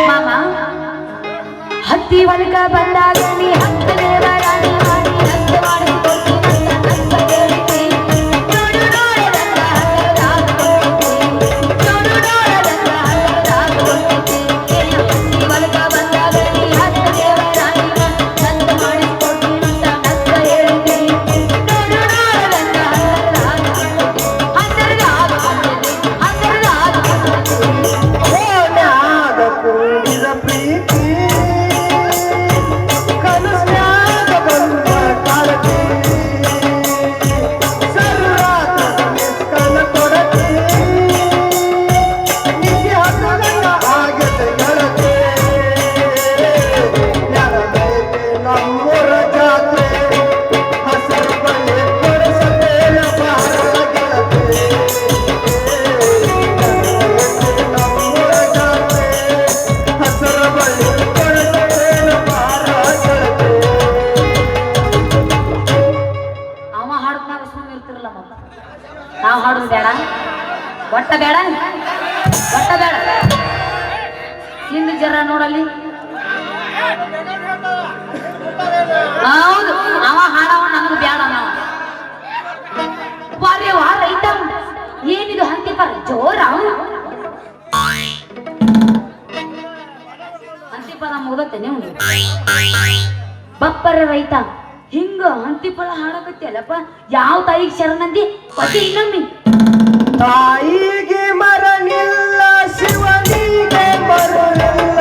ಮಾಮ ಹತ್ತಿ ಒಳಗ ಬಂದಾಗ ನೀ ಹತ್ತ ದೇವರಾಣಿ ಮಾಡಿ ಹತ್ತ ಮಾಡಿ ನಾವು ಹಾಡುದು ಬೇಡ ಒಟ್ಟ ಬೇಡ ಒಟ್ಟ ಬೇಡ ಹಿಂದೆ ಜರ ನೋಡಲ್ಲಿ ಹೌದು ಅವ ಹಾಡವ ನಮಗ್ ಬೇಡ ನಾವ ವಾರೇ ವಾರ ಐತ ಏನಿದು ಹಂತಿ ಪರ ಜೋರ ಹಂತಿ ಪದ ಮುಗತ್ತೆ ನೀವು ಬಪ್ಪರ ರೈತ ಹಿಂಗ ಹಂತಿಫಲ ಹಾಡಕತ್ತಿಯಲ್ಲಪ್ಪ ಯಾವ ತಾಯಿಗೆ ಶರಣಂದಿ ಪತಿ ಇನ್ನೊಮ್ಮೆ ತಾಯಿಗೆ ಮರನಿಲ್ಲ ಶಿವನಿಗೆ ಮರನಿಲ್ಲ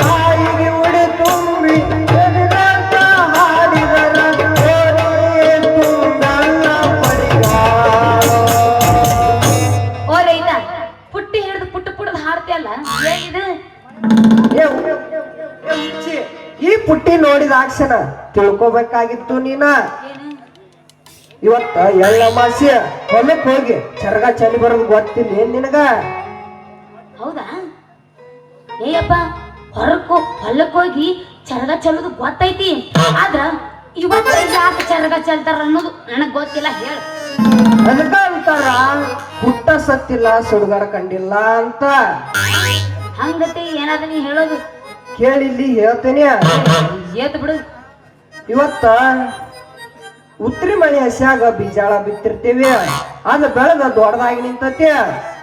ತಾಯಿಗೆ ಉಡಿ ತುಂಬಿ ಹಾಡಿದರ ಓ ರೈತ ಪುಟ್ಟಿ ಹಿಡಿದು ಪುಟ್ಟು ಪುಟ್ಟದ ಹಾಡ್ತಿಯಲ್ಲ ಏನಿದು ಈ ಪುಟ್ಟಿ ನೋಡಿದ ಅಕ್ಷಣ ತಿಳ್ಕೊಬೇಕಾಗಿತ್ತು ನೀನ ಇವತ್ತ ಎಳ್ಳಮಾಸ್ಯ ಹೊಲಕ್ ಹೋಗಿ ಚರಗ ಚಲಿ ಬರೋದು ಗೊತ್ತಿಲ್ಲ ಏನ್ ನಿನಗ ಹೌದಾ ಏಯಪ್ಪ ಹೊಲಕ್ ಹೋಗಿ ಚರಗ ಚಲೋದು ಗೊತ್ತೈತಿ ಆದ್ರ ಇವತ್ತ ಯಾಕೆ ಚರಗ ಚಲ್ತಾರ ಅನ್ನೋದು ನನಗ್ ಗೊತ್ತಿಲ್ಲ ಹೇಳ ಅದಕ್ಕ ಅಂತಾರ ಹುಟ್ಟ ಸತ್ತಿಲ್ಲ ಸುಡುಗಾಡ ಕಂಡಿಲ್ಲ ಅಂತ ಹಂಗತಿ ಏನಾದ ನೀ ಹೇಳೋದು ಕೇಳಿಲ್ಲಿ ಹೇಳ್ತೇನೆ ಏತ್ ಬಿಡು ಇವತ್ತ ಉತ್ತರಿ ಮಳೆ ಹಸ್ಯಾಗ ಬೀಜಾಳ ಬಿತ್ತಿರ್ತೇವಿ ಅದ ಬೆಳೆದ ದೊಡ್ಡದಾಗಿ ನಿಂತತಿ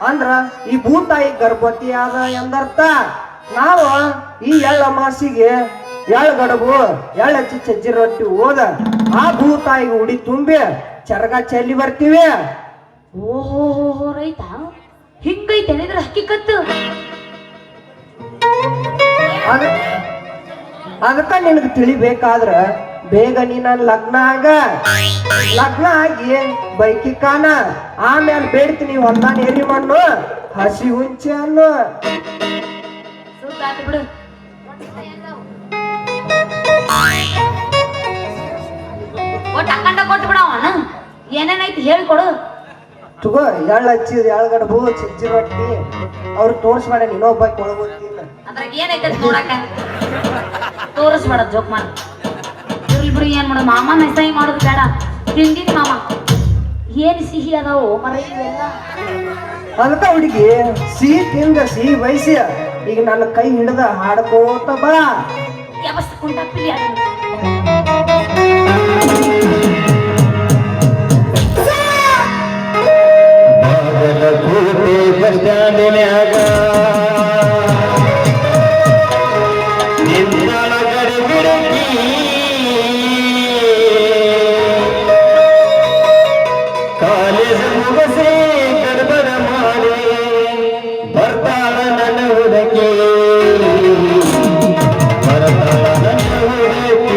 ಅಂದ್ರ ಈ ಭೂತಾಯಿ ಗರ್ಭವತಿ ಆದ ಎಂದರ್ಥ ನಾವು ಈ ಎಳ್ಳ ಮಾಸಿಗೆ ಎಳ್ಳ ಗಡಬು ಎಳ್ಳ ಹಚ್ಚಿ ಚಜ್ಜಿ ರೊಟ್ಟಿ ಹೋದ ಆ ಭೂತಾಯಿಗೆ ಉಡಿ ತುಂಬಿ ಚರಗ ಚೆಲ್ಲಿ ಬರ್ತೀವಿ ಓಹೋ ರೈತ ಹಿಂಗೈತೆ ಹೇಳಿದ್ರ ಹಕ್ಕಿಕತ್ತು ಅದಕ್ಕ ನಿನಗೆ ತಿಳಿಬೇಕಾದ್ರ ಬೇಗ ನೀ ನನ್ ಲಗ್ನ ಆಗಿ ಬೈಕಿ ಕಾನ ಆಮೇಲೆ ಬೇಡ್ತೀನಿ ಹೊಲ್ದಾನ ಏರಿ ಮಣ್ಣು ಹಸಿ ಹುಂಚೆ ಅನ್ನು ಬಿಡು ಒಟ್ಟು ಅಕ್ಕಂಡ ಕೊಟ್ಟು ಬಿಡವನ ಏನೇನೈತಿ ಹೇಳ್ಕೊಡು ತಗೋ ಎಳ್ಳು ಹಚ್ಚಿದ ಎಳ್ಗಡಬು ಚಜ್ಜಿ ರೊಟ್ಟಿ ಅವ್ರು ತೋರ್ಸ್ಬೇಡ ನೀನೊಬ್ಬ ಕೊಳಗೋತಿಲ್ಲ ಅದ್ರಾಗ ಏನೈತೆ ನೋಡಕ ತೋರಿಸ್ಬೇಡ ಜೋಕ್ ಮಾಡ ಇರ್ಲಿ ಏನ್ ಮಾಡೋದು ಮಾಮ ಮೆಸೈ ಮಾಡೋದು ಬೇಡ ತಿಂದಿನಿ ಮಾಮ ಏನ್ ಸಿಹಿ ಅದಾವು ಮರ ಇವೆಲ್ಲ ಅದಕ್ಕ ಹುಡುಗಿ ಸಿಹಿ ತಿಂದ ಸಿಹಿ ಬಯಸಿ ಈಗ ನನ್ನ ಕೈ ಹಿಡ್ದ ಹಾಡ್ಕೋತ ಬಾ ಯಾವಸ್ ಕುಂಟಾಪಿಲಿ ಕಾಲೇಜ್ ಮುಗಸೆ ಗರ್ಭದ ಮಾಡಿ ಬರ್ತಾಳ ನನ್ನ ಹುಡುಗಿ ಬರ್ತಾಳ ನನ್ನ ಹುಡುಗಿ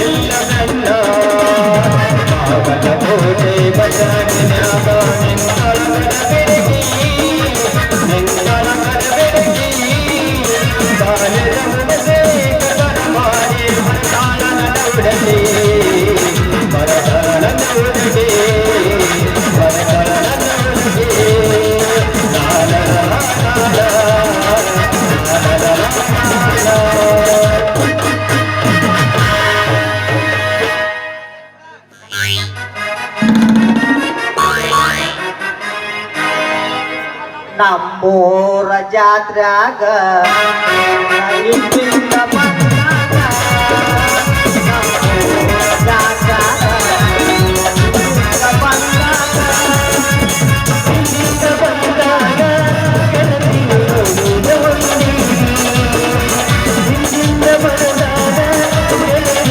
ಇಲ್ಲ ನನ್ನ ಪಾವನ ಪೂಜೆ ಬಸವಣ್ಯಾಗ ನಿಂತಳಗಡ ಬೆಳಗಿ ನಿಂತಳಗಡ ಬೆಳಗಿ ಬಾಲ್ಯದ ಮುನಸೆ ಕದನ ಮಾಡಿ ಬರತಾಳನ ಉಡಲಿ ಬರತಾಳನ ಉಡಲಿ ಬರತಾಳನ ಉಡಲಿ ಲಾಲ ಲಾಲ ನಮ್ಮೂರ ಜಾತ್ರ್ಯಾಗ ಇಲ್ಲಿಂದ ಬಂದಾಗ ನಮ್ಮೂರ ಜಾತ್ರ್ಯಾಗ ಇಲ್ಲಿಂದ ಬಂದಾಗ ಇಲ್ಲಿಂದ ಬಂದಾಗ ಗೆಳತಿ ನೋಡಿದ ಒಂದಿ ಇಲ್ಲಿಂದ ಬಂದಾಗ ಗೆಳತಿ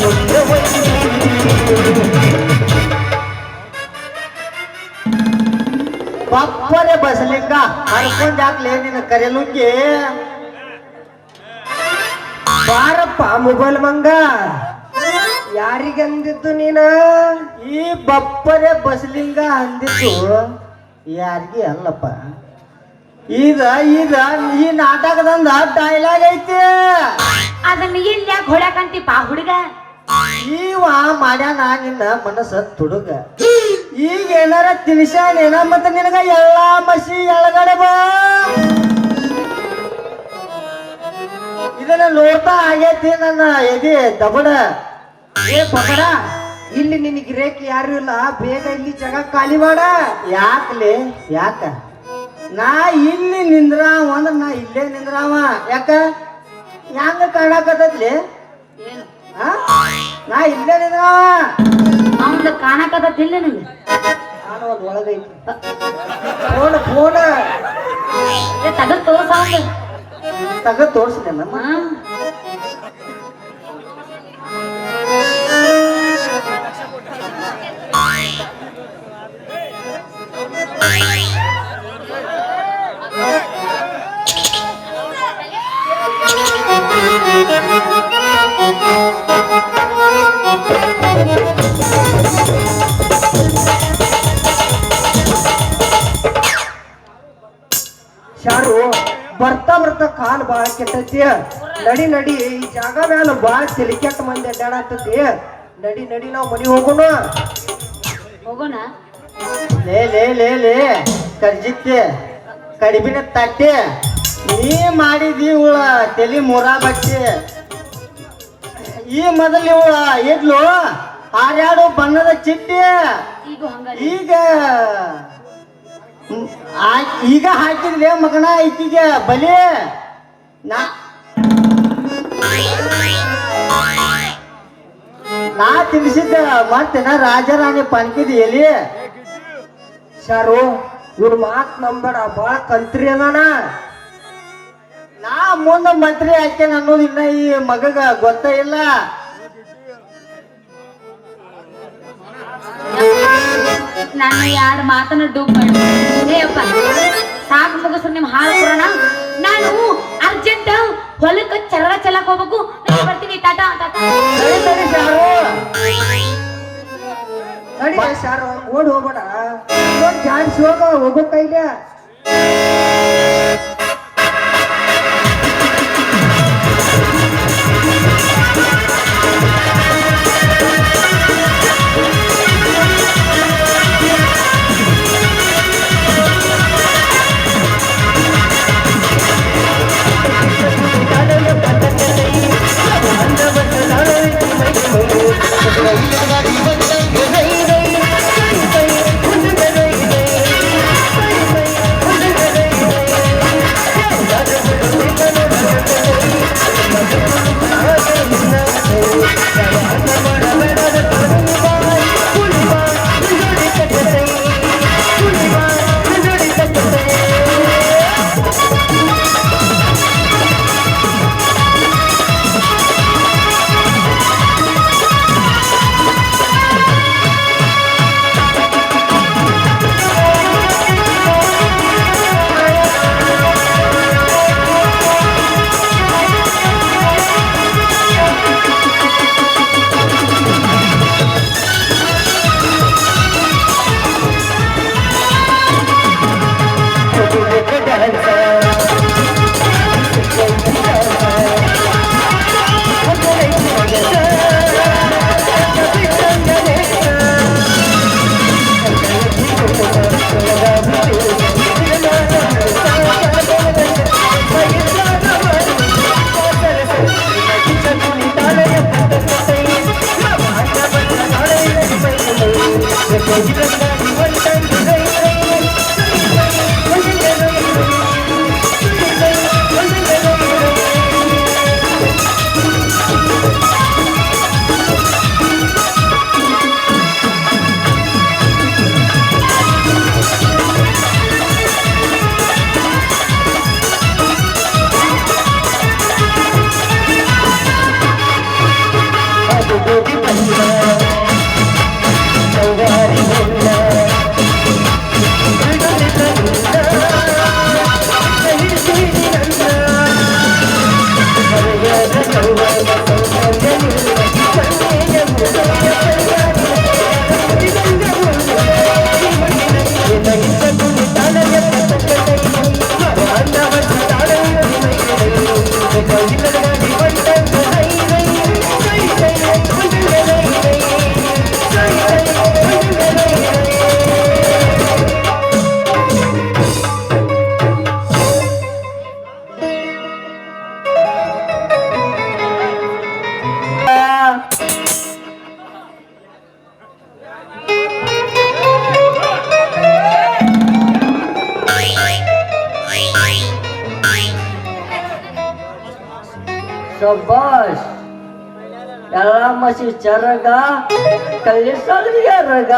ನೋಡಿದ ಒಂದಿ ಬಪ್ಪರೆ ಬಸಲಿಂಗ ಹರ್ಕೊಂಡ್ ಹಾಕ್ಲೆ ನಿನ್ನ ಕರೆಲುಂಗಿ ಬಾರಪ್ಪ ಮೊಬೈಲ್ ಮಂಗ ಯಾರಿಗಂದಿದ್ದು ನೀನ ಈ ಬಪ್ಪರೆ ಬಸಲಿಂಗ ಅಂದಿದ್ದು ಯಾರಿಗೆ ಅಲ್ಲಪ್ಪ ಈಗ ಈಗ ಈ ನಾಟಕದಂದ ಡೈಲಾಗ್ ಐತಿ ಅದನ್ನ ಇಲ್ಲಿ ಯಾಕೆ ಹೊಡ್ಯಾಕಂತಿಪ್ಪ ಹುಡುಗ ಈವ ಮಾಡ್ಯಾನ ನಿನ್ನ ಮನಸ್ಸ ತುಡುಗ ಈಗ ಏನಾರ ತಿನ್ಸಾನೇನ ಮತ್ತ ನಿನಗ ಎಲ್ಲಾ ಮಸಿ ಎಳಗಡೆ ಬಾ ಇದನ್ನ ನೋಡ್ತಾ ಆಗೈತಿ ನನ್ನ ಎದೆ ದಬಡ ಏ ಪಕಡ ಇಲ್ಲಿ ನಿನಗೆ ರೇಖೆ ಯಾರು ಇಲ್ಲ ಬೇಗ ಇಲ್ಲಿ ಜಾಗ ಖಾಲಿ ಮಾಡ ಯಾಕಲೆ ಯಾಕ ನಾ ಇಲ್ಲಿ ನಿಂದ್ರಾವ ಅಂದ್ರ ನಾ ಇಲ್ಲೇ ನಿಂದ್ರಾವ ಯಾಕ ಹೆಂಗ ಕಾಣಕತ್ತೈತ್ಲಿ ಏನು ನಾ ಇಲ್ಲೇ ನಿಂದ್ರಾವ ಅವನ ಕಾಣಕತ್ತಿಲ್ಲ ನಿಂಗೆ ನಾನು ಒಂದು ಒಳಗೈತಿ ಫೋನ್ ಫೋನ್ ತಗದ್ ತೋರ್ಸ ತಗದ್ ತೋರ್ಸಿದೆ ನಮ್ಮ ಶಾರು ಬರ್ತಾ ಬರ್ತಾ ಕಾಲ್ ಬಾಳ ಕೆಟ್ಟೈತಿ ನಡಿ ನಡಿ ಈ ಜಾಗ ಮ್ಯಾಲ ಬಾಳ ತಲಿ ಕೆಟ್ಟ ಮಂದಿ ಅಡ್ಡಾಡತ್ತೈತಿ ನಡಿ ನಡಿ ನಾವ್ ಮನಿ ಹೋಗೋಣ ಹೋಗೋಣ ಲೇ ಲೇ ಲೇ ಲೇ ಕರ್ಜಿತ್ತೆ ಕಡಿಬಿನ ತಟ್ಟೆ ನೀ ಮಾಡಿದಿ ಇವಳ ತಲಿ ಮುರಾ ಬಟ್ಟೆ ಈ ಮೊದಲು ಇವಳ ಇದ್ಲು ಹಾರ್ಯಾಡು ಬಣ್ಣದ ಚಿಟ್ಟಿ ಈಗ ಹಂಗ ಈಗ ಈಗ ಹಾಕಿದ್ಲೆ ಮಗನ ಈಕಿಗೆ ಬಲಿ ನಾ ತಿನ್ಸಿದ್ದ ಮತ್ತೇನ ರಾಜರಾಣಿ ಪನ್ಕಿದ ಎಲಿ ಶಾರು ಇವ್ರ ಮಾತ್ ನಂಬೇಡ ಬಾಳ ಕಂತ್ರಿ ಅದಾನ ನಾ ಮುಂದ ಮಂತ್ರಿ ಹಾಕೇನ ಅನ್ನೋದು ಇನ್ನ ಈ ಮಗಗ ಗೊತ್ತ ಇಲ್ಲ ನಾನು ಎರಡು ಮಾತನ್ನ ಡೂಬ್ ಮಾಡಿ ಏಪ್ಪ ಸಾಕು ಮುಗಿಸ್ರು ನಿಮ್ ಹಾಳು ಪುರಾಣ ನಾನು ಅರ್ಜೆಂಟ್ ಹೊಲಕ್ಕೆ ಚರಳ ಚೆಲ್ಲಕ್ ಹೋಗ್ಬೇಕು ನಾನು ಬರ್ತೀನಿ ಟಾಟಾ ಟಾಟಾ ಸರಿ ಶಾರು ನಡಿ ಶಾರು ಓಡ್ ಹೋಗ್ಬೇಡ ಚಾನ್ಸ್ ಹೋಗೋ ಕೈಲೆ ಶಬ್ಬಾಷ್ ಎಲ್ಲ ಮಸಿ ಚರಗ ಕಲಿಸಲ್ ಯಾರಗ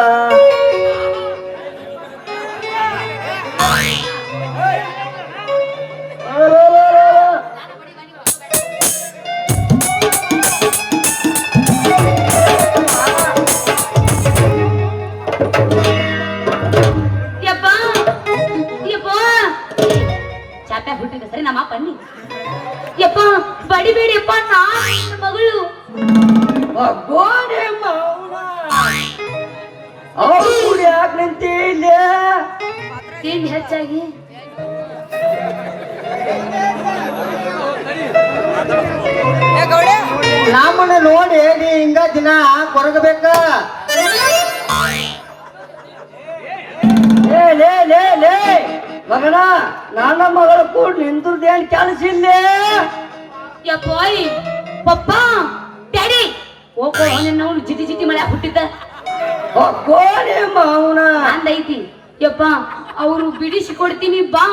ಯಪ್ಪ ಯಪ್ಪ ಚಾಪ್ಯ ಹುಟ್ಟಿದ ಸರಿ ನಮ್ಮ ಪನ್ನಿ ಯಪ್ಪ ಬಡಿಬೇಡಿಯಪ್ಪ ನನ್ನ ಮಗಳು ಗೋಡೆ ಮೌನ ಅವ್ರು ಯಾಕೆ ನಿಂತಿಲ್ಲ ತಿಂಡಿ ಹೆಚ್ಚಾಗಿ ನಮ್ಮನ್ನ ನೋಡಿ ನೀ ಹಿಂಗ ದಿನ ಕೊರಗಬೇಕ ಲೇ ಲೇ ಲೇ ಲೇ ಮಗನ ನನ್ನ ಮಗಳ ಕೂಡ ನಿಂತದೇನು ಕೆಲಸ ಇಲ್ಲೇ ಯಪ್ಪಾಯ್ ಪಪ್ಪ ಡ್ಯಾಡಿ ಹೋಗೋ ನಿನ್ನ ಜಿಟಿ ಜಿಟಿ ಮಳೆ ಹುಟ್ಟಿದ್ದ ಗೋಡೆ ಮೌನ ಅಂದೈತಿ ಯಪ್ಪ ಅವರು ಬಿಡಿಸಿ ಕೊಡ್ತೀನಿ ಬಾ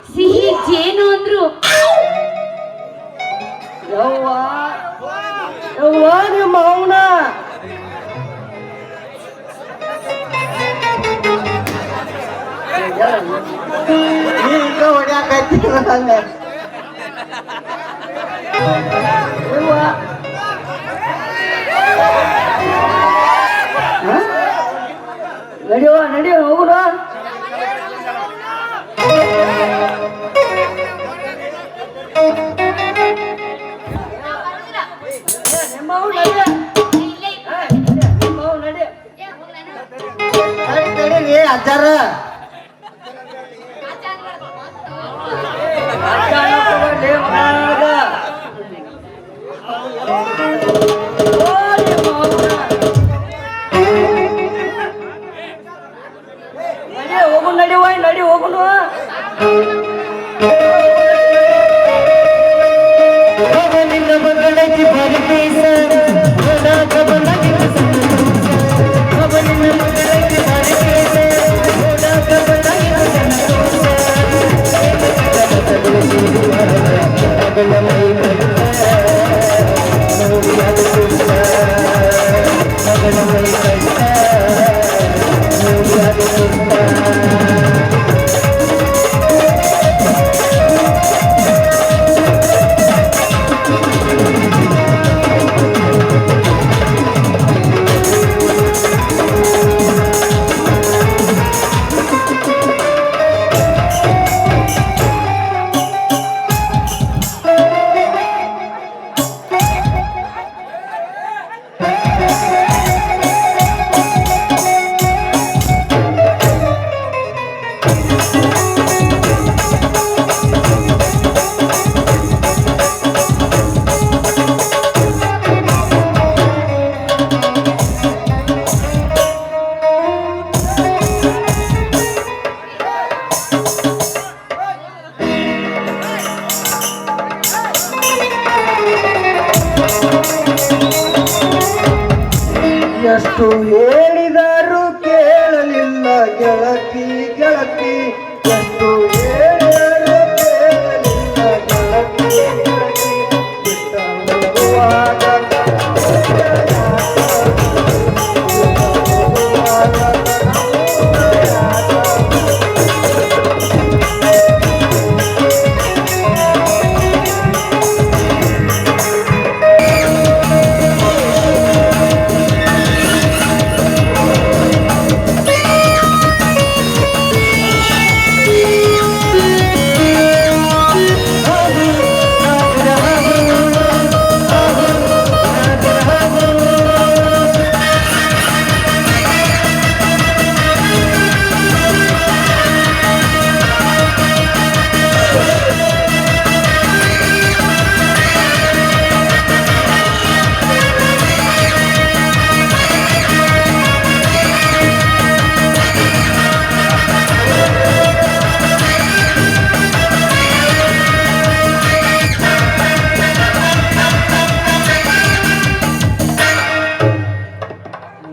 ಸಿಹಿ ಜೇನು ಅಂದ್ರು ಯವ್ವ ಯವ್ವ ನಿಮ್ಮ ಮೌನ ಈಗ ಹೊಡ್ಯಾಕೈತಿ ಹಂಗ ಯವ್ವ ನಡಿಯೋ ನಡಿಯೋ ಹೋಗುಣ ನಿಮ್ಮವ್ವ ನಡಿಯ ನಿಮ್ಮವ್ವ ನಡಿಯ ತಡೀರಿ ಅಜ್ಜಾರ ಹೋಗು ನಡಿ ಹೋಯ್ ನಡಿ ಹೋಗುನು ನಿನ್ನ ಮಗಳಿಗೆ ಬರಬೇಸ ನಿನ್ನ ಮಗಳಿಗೆ ಎಷ್ಟು ಹೇಳಿದರು ಕೇಳ ಗೆಳತಿ ಗೆಳತಿ ಎಷ್ಟು ಹೇಳಬೇಕೆ ನಿನ್ನ ಗೆಳತಿ ಗೆಳತಿ ಬಿಟ್ಟ ಹೋಗುವಾಗ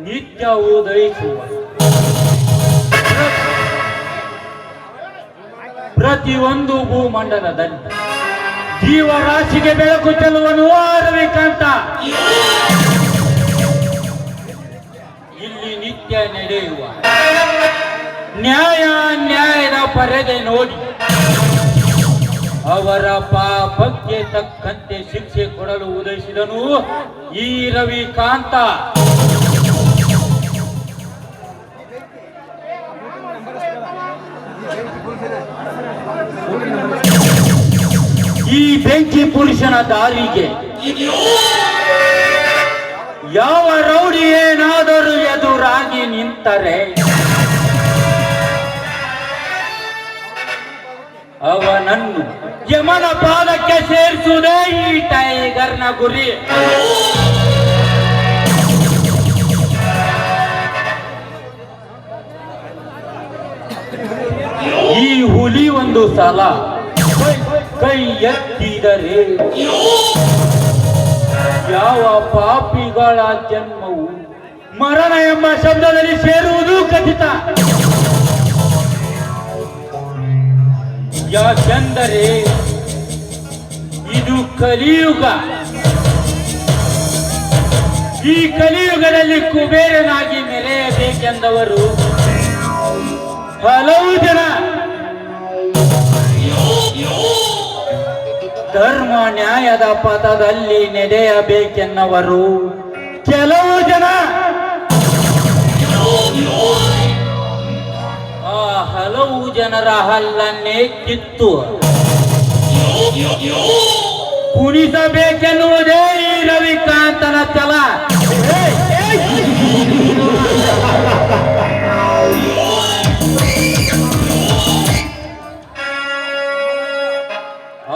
ನಿತ್ಯ ಉದಯಿಸುವ ಪ್ರತಿಯೊಂದು ಭೂಮಂಡಲದಲ್ಲಿ ಜೀವರಾಶಿಗೆ ಬೆಳಕು ಚೆಲ್ಲುವನು ರವಿಕಾಂತ. ಇಲ್ಲಿ ನಿತ್ಯ ನಡೆಯುವ ನ್ಯಾಯದ ಪರದೆ ನೋಡಿ ಅವರ ಪಾಪಕ್ಕೆ ತಕ್ಕಂತೆ ಶಿಕ್ಷೆ ಕೊಡಲು ಉದಯಿಸಿದನು ಈ ರವಿಕಾಂತ. ಈ ಬೆಂಕಿ ಪುರುಷನ ದಾರಿಗೆ ಯಾವ ರೌಡಿ ಏನಾದರೂ ಎದುರಾಗಿ ನಿಂತರೆ ಅವನನ್ನು ಯಮನ ಪಾದಕ್ಕೆ ಸೇರಿಸುವುದೇ ಈ ಟೈಗರ್ನ ಗುರಿ. ಈ ಹುಲಿ ಒಂದು ಸಲ ಕೈ ಎತ್ತಿದರೆ ಯಾವ ಪಾಪಿಗಳ ಜನ್ಮವು ಮರಣ ಎಂಬ ಶಬ್ದದಲ್ಲಿ ಸೇರುವುದು ಖಚಿತ. ಯಾಕೆಂದರೆ ಇದು ಕಲಿಯುಗ. ಈ ಕಲಿಯುಗದಲ್ಲಿ ಕುಬೇರನಾಗಿ ಮೆರೆಯಬೇಕೆಂದವರು ಹಲವು ಜನ. ಧರ್ಮ ನ್ಯಾಯದ ಪಥದಲ್ಲಿ ನಡೆಯಬೇಕೆನ್ನವರು ಕೆಲವು ಜನ. ಆ ಹಲವು ಜನರ ಹಲ್ಲನ್ನೇ ಕಿತ್ತು ಕುಣಿಸಬೇಕೆನ್ನುವುದೇ ಈ ರವಿಕಾಂತನ ಛಲ.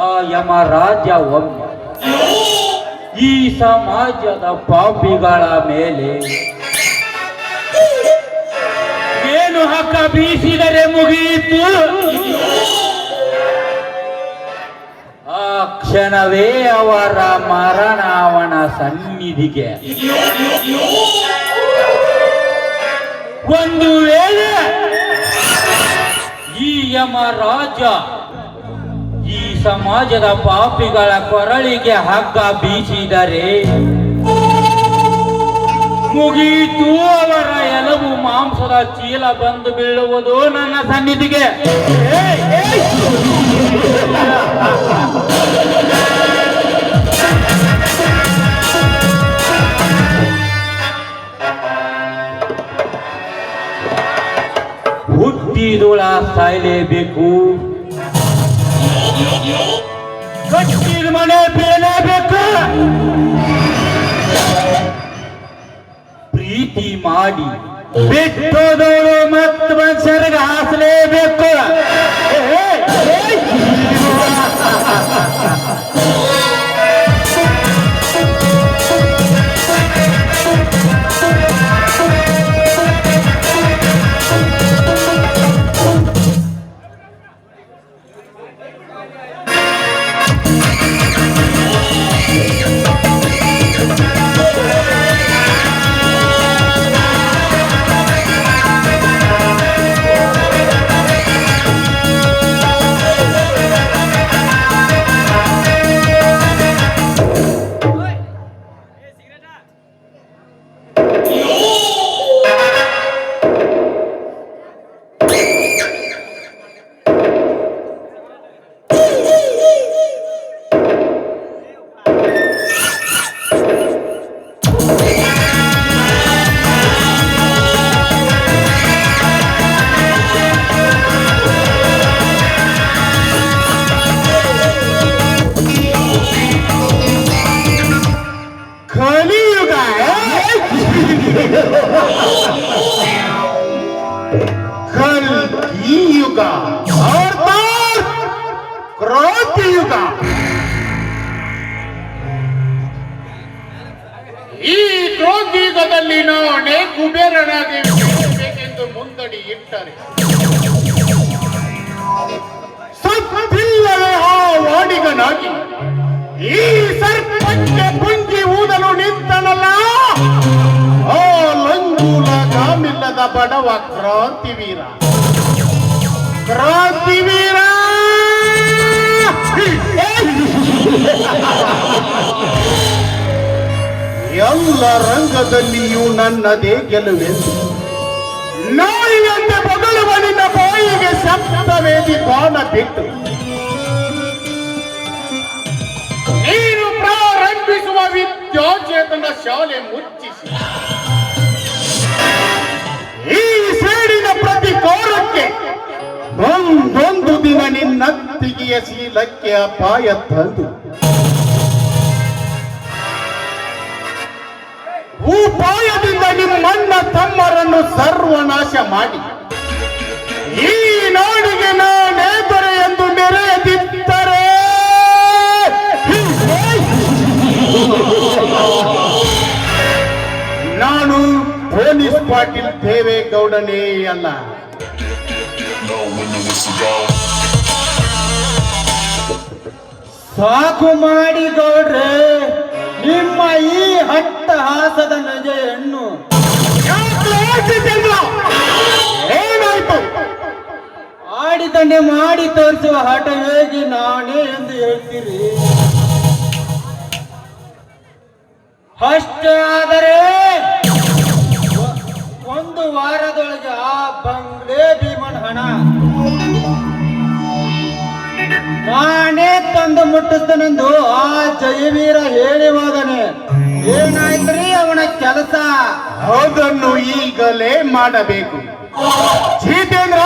ಆ ಯಮರಾಜ ಒಮ್ಮೆ ಈ ಸಮಾಜದ ಪಾಪಿಗಳ ಮೇಲೆ ಏನು ಹಕ್ಕ ಬೀಸಿದರೆ ಮುಗಿಯಿತು. ಆ ಕ್ಷಣವೇ ಅವರ ಮರಣ ಅವನ ಸನ್ನಿಧಿಗೆ. ಒಂದು ವೇಳೆ ಈ ಯಮರಾಜ ಈ ಸಮಾಜದ ಪಾಪಿಗಳ ಕೊರಳಿಗೆ ಹಗ್ಗ ಬೀಸಿದರೆ ಮುಗಿಯಿತು. ಅವರ ಎಲುಬು ಮಾಂಸದ ಚೀಲ ಬಂದು ಬೀಳುವುದು ನನ್ನ ಸನ್ನಿಧಿಗೆ. ಹುಟ್ಟಿದುಳ ಸಾಯಲೇಬೇಕು, ಕಟ್ಟಿದ ಮನೆ ಬೀಳಲೇಬೇಕು. ಪ್ರೀತಿ ಮಾಡಿ ಬಿಟ್ಟೋದವಳು ಮತ್ತು ಮನುಷ್ಯರಿಗೆ ಹಾಸಲೇಬೇಕು. ಕಲ್ಕಿಯುಗ ಅರ್ಥಾತ್ ಕ್ರಾಂತಿಯುಗ. ಈ ಕ್ರಾಂತಿಯುಗದಲ್ಲಿ ನಾನೇ ಕುಬೇರನಾಗಿ ಬೇಕೆಂದು ಮುಂದಡಿ ಇಟ್ಟರೆ ಸತ್ತಿಲ್ಲವೇ ಆ ವಾಡಿಗನಾಗಿ ಈ ಸರ್ಪಕ್ಕೆ ಪುಂಜಿ ಊದಲು ನಿಂತನಲ್ಲ ಆ ಲಂಗೂಲ ಕಾಮಿಲ್ಲದ ಬಡವ ಕ್ರಾಂತಿವೀರ. ಕ್ರಾಂತಿವೀರ ಎಲ್ಲ ರಂಗದಲ್ಲಿಯೂ ನನ್ನದೇ ಗೆಲುವೆಂದು ನಾಯಿಯಂತೆ ಬಗಲುವ ನಿನ್ನ ಬಾಯಿಗೆ ಶಬ್ದವೇದಿ ಬಾಣ ಬಿಟ್ಟು ನೀನು ಪ್ರಾರಂಭಿಸುವ ವಿದ್ಯಾಚೇತನ ಶಾಲೆ ಮುಚ್ಚಿಸಿ ಈ ಸೇಡಿನ ಪ್ರತಿಕಾರಕ್ಕೆ ಒಂದೊಂದು ದಿನ ನಿನ್ನತ್ತಿಗೆಯ ಶೀಲಕ್ಕೆ ಅಪಾಯ ತಂದು ಉಪಾಯದಿಂದ ನಿಮ್ಮಣ್ಣ ತಮ್ಮರನ್ನು ಸರ್ವನಾಶ ಮಾಡಿ ಈ ನಾಡಿಗೆ ನಾನೇ ದೊರೆ ಎಂದು ಮೆರೆಯದಿದ್ದರೆ ನಾನು ಪೊಲೀಸ್ ಪಾಟೀಲ್ ದೇವೇಗೌಡನೇ ಅಲ್ಲ. ಸಾಕು ಮಾಡಿ ಗೌಡ್ರೆ ನಿಮ್ಮ ಈ ಹಟ್ಟಹಾಸದ ನಜೆಯನ್ನು. ಏನಾಯ್ತು? ಆಡಿದಂಡೆ ಮಾಡಿ ತೋರಿಸುವ ಹಠ ಹೇಗೆ ನಾನೇ ಎಂದು ಹೇಳ್ತೀರಿ? ಅಷ್ಟೇ ಆದರೆ ಒಂದು ವಾರದೊಳಗೆ ಆ ಬಂಗ್ಲೆ ಭೀಮನ್ ಹಣ ನಾನೇ ತಂದು ಮುಟ್ಟಿಸ್ತನೆಂದು ಆ ಜಯವೀರ ಹೇಳಿ ಹೋದನೆ. ಏನಾಯ್ತ್ರಿ ಅವನ ಕೆಲಸ? ಅದನ್ನು ಈಗಲೇ ಮಾಡಬೇಕು. ಜಿತೇಂದ್ರ,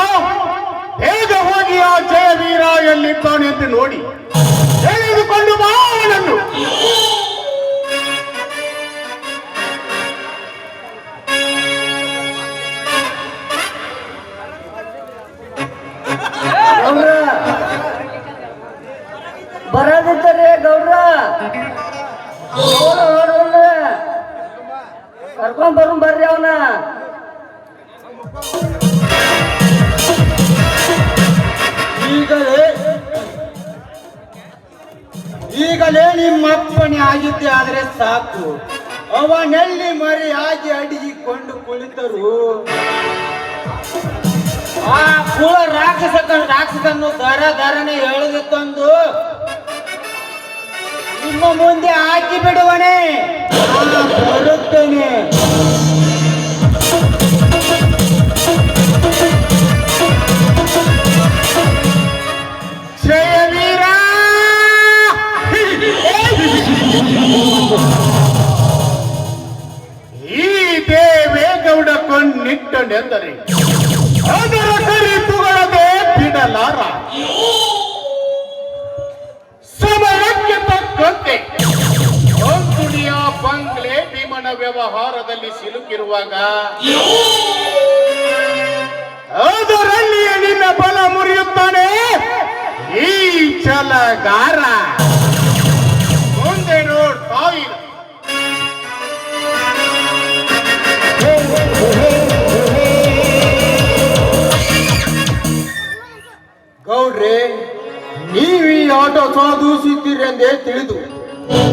ಬೇಗ ಹೋಗಿ ಆ ಜಯವೀರ ಎಲ್ಲಿದ್ದಾನೆ ಅಂತ ನೋಡಿ ಎಳೆದುಕೊಂಡು ಬಾ ಅವನನ್ನು. ಬರದಿದ್ದರೆ ಗೌಡ್ರ ಕರ್ಕೊಂಡ್ ಬರ್ರಿ ಅವನ. ಈಗಲೇ ನಿಮ್ಮಪ್ಪಣೆ ಆಗಿದ್ದೆ ಆದ್ರೆ ಸಾಕು. ಅವನೆಲ್ಲಿ ಮರೆಯಾಗಿ ಅಡಿಗಿಕೊಂಡು ಕುಳಿತರು. ಆ ಕುಳ ರಾಕ್ಷಸನ್ನು ದರನೆ ಎಳೆದು ತಂದು ನಿಮ್ಮ ಮುಂದೆ ಹಾಕಿ ಬಿಡುವನೆ. ಬರುತ್ತೇನೆ. ಜಯವೀರ, ಈ ದೇವೇಗೌಡ ಕೊಂಡ್ನಿಟ್ಟನೆಂದರೆ ಅದರ ಕರಿತುಗಳದೆ ಬಿಡಲಾರ. ಸಮಯಕ್ಕೆ ತಕ್ಕಂತೆ ಒಂದುಣಿಯ ಬಂಗ್ಲೆ ಭೀಮನ ವ್ಯವಹಾರದಲ್ಲಿ ಸಿಲುಕಿರುವಾಗ ಅದರಲ್ಲಿಯೇ ನಿನ್ನ ಬಲ ಮುರಿಯುತ್ತಾನೆ ಈ ಛಲಗಾರ. ಮುಂದೆ ನೋಡ್ತಾ ಇರು. ಗೌಡ್ರೆ, ನೀವೀ ಆಟ ಸಾಧಿಸುತ್ತೀರೆಂದೇ ತಿಳಿದು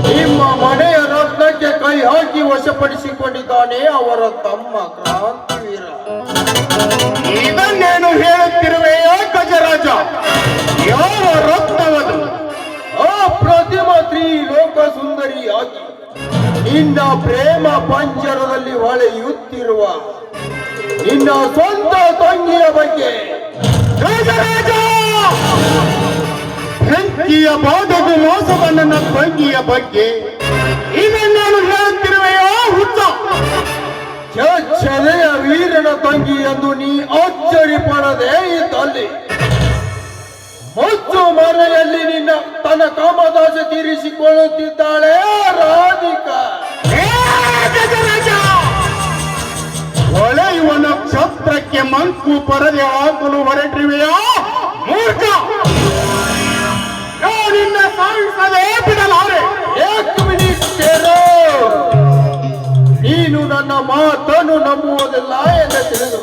ನಿಮ್ಮ ಮನೆಯ ರತ್ನಕ್ಕೆ ಕೈ ಹಾಕಿ ವಶಪಡಿಸಿಕೊಂಡಿದ್ದಾನೆ ಅವರ ತಮ್ಮ ಕ್ರಾಂತಿವೀರ. ಇದನ್ನೇನು ಹೇಳುತ್ತಿರುವೆಯೋ ಗಜರಾಜ? ಯಾವ ರತ್ನವದು? ಅಪ್ರತಿಮ ತ್ರಿಲೋಕ ಸುಂದರಿಯಾಗಿ ನಿನ್ನ ಪ್ರೇಮ ಪಂಜರದಲ್ಲಿ ಹೊಳೆಯುತ್ತಿರುವ ನಿನ್ನ ಸ್ವಂತ ತಂಗಿಯ ಬಗ್ಗೆ. ಗಜರಾಜ, ಬೆಂಕಿಯ ಬಾಧೆಗೂ ಮೋಸವ ನನ್ನ ತಂಗಿಯ ಬಗ್ಗೆ ಇದನ್ನೇನು ಹೇಳುತ್ತಿರುವೆಯೋ ಹುಚ್ಚ? ಚಲೆಯ ವೀರನ ತಂಗಿ ಎಂದು ನೀ ಅಚ್ಚರಿ ಪಡದೆ ಇದ್ದಲ್ಲಿ ಮುಚ್ಚು ಮನೆಯಲ್ಲಿ ನಿನ್ನ ತನ್ನ ಕಾಮದಾಸೆ ತೀರಿಸಿಕೊಳ್ಳುತ್ತಿದ್ದಾಳೆ ರಾಧಿಕಾ. ಗಜರಾಜ ಹೊಳೆಯುವ ನಕ್ಷತ್ರಕ್ಕೆ ಮಂಕು ಪರದೆ ಹಾಕಲು ಹೊರಟಿವೆಯಾ ಮೂರ್ಖ? ನಿನ್ನ ಸಾಯಿಸದೆ ಬಿಡಲಾರೆ. ನೀನು ನನ್ನ ಮಾತನ್ನು ನಂಬುವುದಿಲ್ಲ ಎಂದು ತಿಳಿದು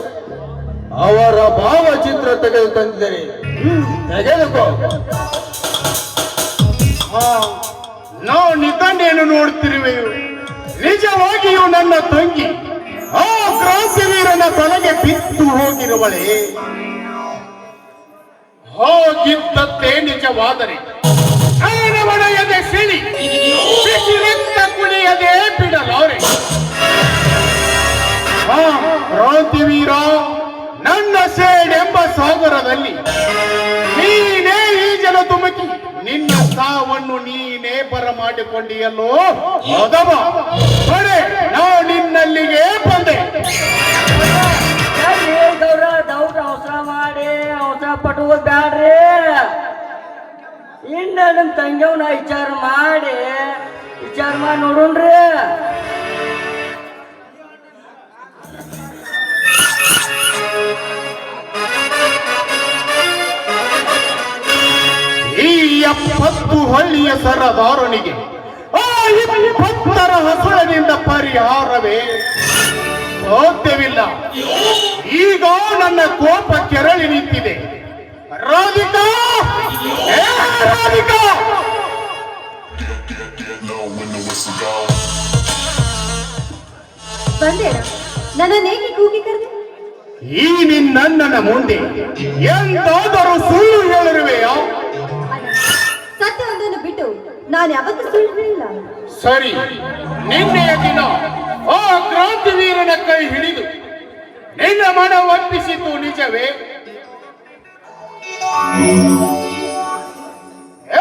ಅವರ ಭಾವಚಿತ್ರ ತೆಗೆದು ತಂದಿದ್ದೇನೆ. ತೆಗೆದುಕೋ. ನಾವು ನಿಕಂಡೇನು ನೋಡ್ತಿರುವೆಯು? ನಿಜವಾಗಿಯೂ ನನ್ನ ತಂಗಿ ಆ ಕ್ರಾಂತಿವೀರನ ಬಲೆಗೆ ಬಿದ್ದು ಹೋಗಿರುವಳೆ. ಹೋಗಿದ್ದದ್ದೇ ನಿಜವಾದರೆ ಒಡೆಯದೆ ಸಿಳಿ ಬಿಸಿ ರಕ್ತ ಕುಣಿಯದೆ ಬಿಡಲಾರೆ. ಕ್ರಾಂತಿವೀರ, ನನ್ನ ಸೇಡೆಂಬ ಸಾಗರದಲ್ಲಿ ನೀನೇ ಈಜಲು ಧುಮುಕಿ ನಿನ್ನ ಸಾವನ್ನು ನೀನೇ ಬರಮಾಡಿಕೊಂಡಿಯಲ್ಲೋ ಅದವ ಬರೆ ನಾವು ನಿನ್ನಲ್ಲಿಗೆ ಬಂದೆ. ಗೌರ ದೌಡ ಅವಸರ ಮಾಡಿ ಅವಸರ ಪಟ್ಟುವುದು ಬ್ಯಾಡ್ರಿ. ಇನ್ನ ನಮ್ ತಂಗಿಯವನ್ನ ವಿಚಾರ ಮಾಡಿ ನೋಡೋಣ್ರಿ. ಈ 70 ಹಳ್ಳಿಯ ಸರದಾರನಿಗೆ ಆ 20ರ ಹಸುಳಿನಿಂದ ಪರಿಹಾರವೇ ಸಾಧ್ಯವಿಲ್ಲ. ಈಗ ನನ್ನ ಕೋಪ ಕೆರಳಿ ನಿಂತಿದೆ. ರಾಧಿಕಾ, ಏ ರಾಧಿಕಾ! ಬಂದೇನ ನನ್ನನ್ನೇಕೆ ಕೂಗಿ ಕರೆದೆ? ಈ ನಿನ್ನಣ್ಣನ ಮುಂದೆ ಎಂದಾದರೂ ಸುಳ್ಳು ಹೇಳಿರುವೆಯಾ? ಸತ್ಯವೊಂದನ್ನು ಬಿಟ್ಟು ನಾನು ಯಾವತ್ತೂ ಸುಳ್ಳು ಹೇಳಿಲ್ಲ. ಸರಿ, ನಿನ್ನೆಯ ದಿನ ಆ ಕ್ರಾಂತಿವೀರನ ಕೈ ಹಿಡಿದು ನಿನ್ನ ಮನ ಒಪ್ಪಿಸಿತು ನಿಜವೇ?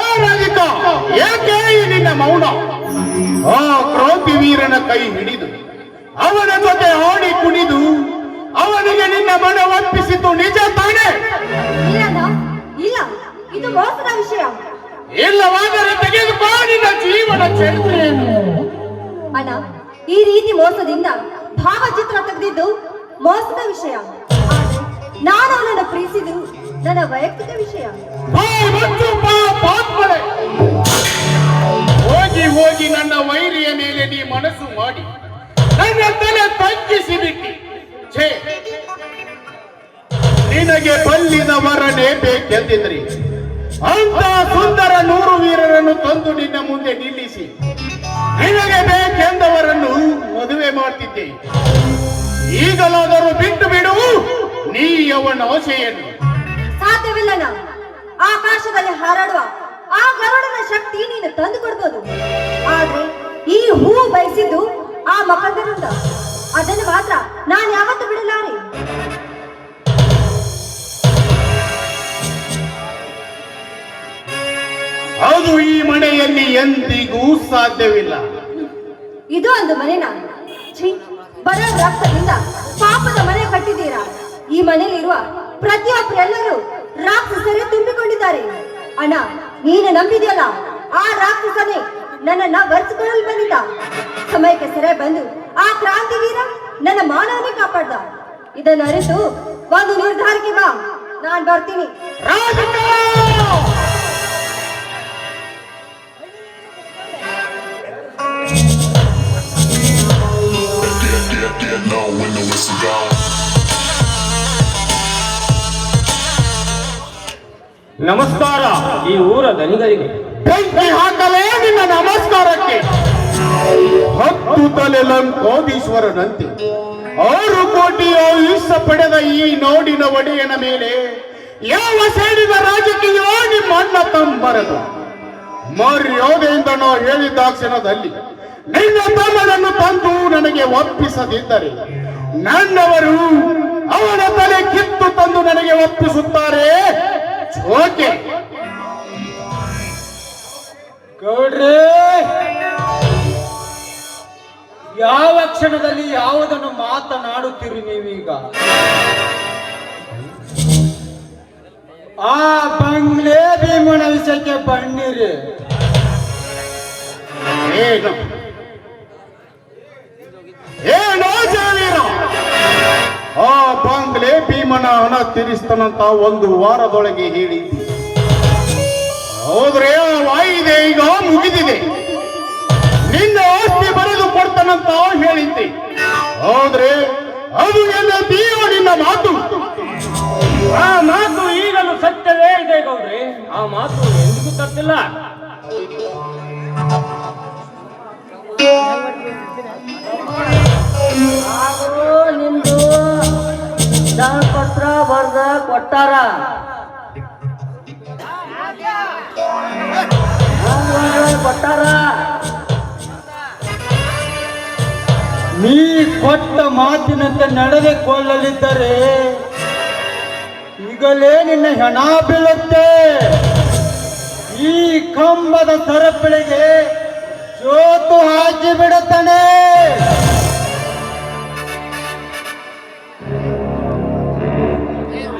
ಏ ರಾಧಿಕಾ, ಏಕೆ ಈ ನಿನ್ನ ಮೌನ? ಆ ಕ್ರಾಂತಿವೀರನ ಕೈ ಹಿಡಿದು ಅವನ ಜೊತೆ ಹಾಡಿ ಕುಣಿದು ಅವನಿಗೆ ನಿನ್ನ ಮನ ಒಪ್ಪಿಸಿತು ನಿಜ ತಾನೇ? ಇಲ್ಲ, ಇದು ಮೋಸದ ವಿಷಯ. ಇಲ್ಲವಾದರೆ ತೆಗೆದುಕೋ ನಿನ್ನ ಜೀವನ ಚರಿತ್ರೆಯನ್ನು. ಅಣ್ಣ, ಈ ರೀತಿ ಮೋಸದಿಂದ ಭಾವಚಿತ್ರ ತೆಗೆದಿದ್ದು ಮೋಸದ ವಿಷಯ. ನಾನು ಅವನನ್ನು ಪ್ರೀತಿಸಿದ್ದು ನನ್ನ ವೈಯಕ್ತಿಕ ವಿಷಯ. ಹೋಗಿ ಹೋಗಿ ನನ್ನ ವೈರಿಯ ಮೇಲೆ ನೀ ಮನಸ್ಸು ಮಾಡಿ ನನ್ನ ತಲೆ ತಗ್ಗಿಸಿ ಬಿಟ್ಟಿ. ಛೇ, ನಿನಗೆ ಬಲ್ಲಿದ ವರನೇ ಬೇಕೆಂದಿದ್ರಿ ಅಂತ ಸುಂದರ 100 ವೀರರನ್ನು ತಂದು ನಿನ್ನ ಮುಂದೆ ನಿಲ್ಲಿಸಿ ನಿನಗೆ ಬೇಕೆಂದವರನ್ನು ಮದುವೆ ಮಾಡ್ತಿದ್ದೆ. ಈಗಲಾದರೂ ಬಿಟ್ಟು ಬಿಡು ನೀ ಅವನ ಆಸೆಯನ್ನು. ಸಾಧ್ಯವಿಲ್ಲ. ಆಕಾಶದಲ್ಲಿ ಹಾರಾಡುವ ಆ ಗರುಡನ ಶಕ್ತಿ ನೀನು ತಂದು ಕೊಡ್ಬೋದು. ಆದ್ರೆ ಈ ಹೂ ಬಯಸಿದ್ದು ಆ ಮಕಂದನಿಂದ. ಅದನ್ನು ಮಾತ್ರ ನಾನು ಯಾವತ್ತೂ ಬಿಡಲಾರೆ. ಅದು ಈ ಮನೆಯಲ್ಲಿ ಎಂದಿಗೂ ಸಾಧ್ಯವಿಲ್ಲ. ಇದು ಒಂದು ಮನೆನಾ? ಬರೋ ರಕ್ತದಿಂದ ಪಾಪದ ಮನೆ ಕಟ್ಟಿದ್ದೀರಾ. ಈ ಮನೆಯಲ್ಲಿರುವ ಪ್ರತಿಯೊಬ್ಬರೆಲ್ಲರೂ ರಾಕ್ಷಸರೇ ತುಂಬಿಕೊಂಡಿದ್ದಾರೆ. ಅಣ್ಣ, ನೀನು ನಂಬಿದೆಯಲ್ಲ, ಆ ರಾಕ್ಷಸನೇ ನನ್ನನ್ನ ವರ್ತಿಸಿಕೊಳ್ಳಲು ಬಂದಿದ್ದ. ಸಮಯಕ್ಕೆ ಸೆರೆ ಬಂದು ಆ ಕ್ರಾಂತಿವೀರ ನನ್ನ ಮಾನವನ್ನೇ ಕಾಪಾಡ್ದ. ಇದನ್ನು ಅರಿತು ಒಂದು ನಿರ್ಧಾರಕ್ಕೆ ಬಾ, ನಾನು ಬರ್ತೀನಿ. ನಮಸ್ಕಾರ ಈ ಊರ ದನಿಗರಿಗೆ. ಬೆಂಕಿ ಹಾಕಲೇ ನಿನ್ನ ನಮಸ್ಕಾರಕ್ಕೆ. 10 ತಲೆ ಲಂಕೋದೀಶ್ವರನಂತೆ 6 ಕೋಟಿ ಆಯುಷ್ಯ ಪಡೆದ ಈ ನೋಡಿನ ಒಡೆಯನ ಮೇಲೆ ಯಾವ ಸೇಡಿದ ರಾಜಕೀಯ ನಿಮ್ಮ ಅಣ್ಣ ತಮ್ಮರದು. ಮರ್ಯಾದೆಯಿಂದ ನಾವು ಹೇಳಿದಾಕ್ಷಣದಲ್ಲಿ ನಿನ್ನ ತಮ್ಮನನ್ನು ತಂದು ನನಗೆ ಒಪ್ಪಿಸದಿದ್ದರೆ ನನ್ನವರು ಅವನ ತಲೆ ಕಿತ್ತು ತಂದು ನನಗೆ ಒಪ್ಪಿಸುತ್ತಾರೆ. ಓಕೆ ಗೌಡ್ರೆ, ಯಾವ ಕ್ಷಣದಲ್ಲಿ ಯಾವುದನ್ನು ಮಾತನಾಡುತ್ತೀರಿ ನೀವೀಗ? ಆ ಬಂಗ್ಲೆ ಭೀಮನ ವಿಷಯಕ್ಕೆ ಬನ್ನಿರಿ. ಏನು ಏನೋ ಜಯವೀರ, ಆ ಬಾಂಗ್ಲೆ ಭೀಮನ ಹಣ ತೀರಿಸ್ತಾನಂತ ಒಂದು ವಾರದೊಳಗೆ ಹೇಳಿದ್ದಿ. ಹೋದ್ರೆ ಆ ವಾಯಿದೆ ಈಗ ಮುಗಿದಿದೆ. ನಿನ್ನ ಆಸ್ತಿ ಬರೆದು ಕೊಡ್ತಾನಂತ ಹೇಳಿದ್ದೆ. ಹೋದ್ರೆ ಅದು ಎಲ್ಲ ತೀರೋ ನಿನ್ನ ಮಾತು. ಆ ಮಾತು ಈಗಲೂ ಸತ್ಯವೇ ಇದೆ ಗೌಡ್ರೆ. ಆ ಮಾತು ಎಂದಿಗೂ ತಪ್ಪಿಲ್ಲ. ಆದರೂ ನಿಮ್ದು ಪತ್ರ ಬರ್ದ ಕೊಟ್ಟಾರ. ಕೊಟ್ಟಾರ. ನೀ ಕೊಟ್ಟ ಮಾತಿನಂತೆ ನಡೆದುಕೊಳ್ಳಲಿದ್ದರೆ ಈಗಲೇ ನಿನ್ನ ಹೆಣ ಬೀಳುತ್ತೆ. ಈ ಕಂಬದ ಸರಪಳಿಗೆ ಜೋತು ಹಾಕಿ ಬಿಡುತ್ತಾನೆ.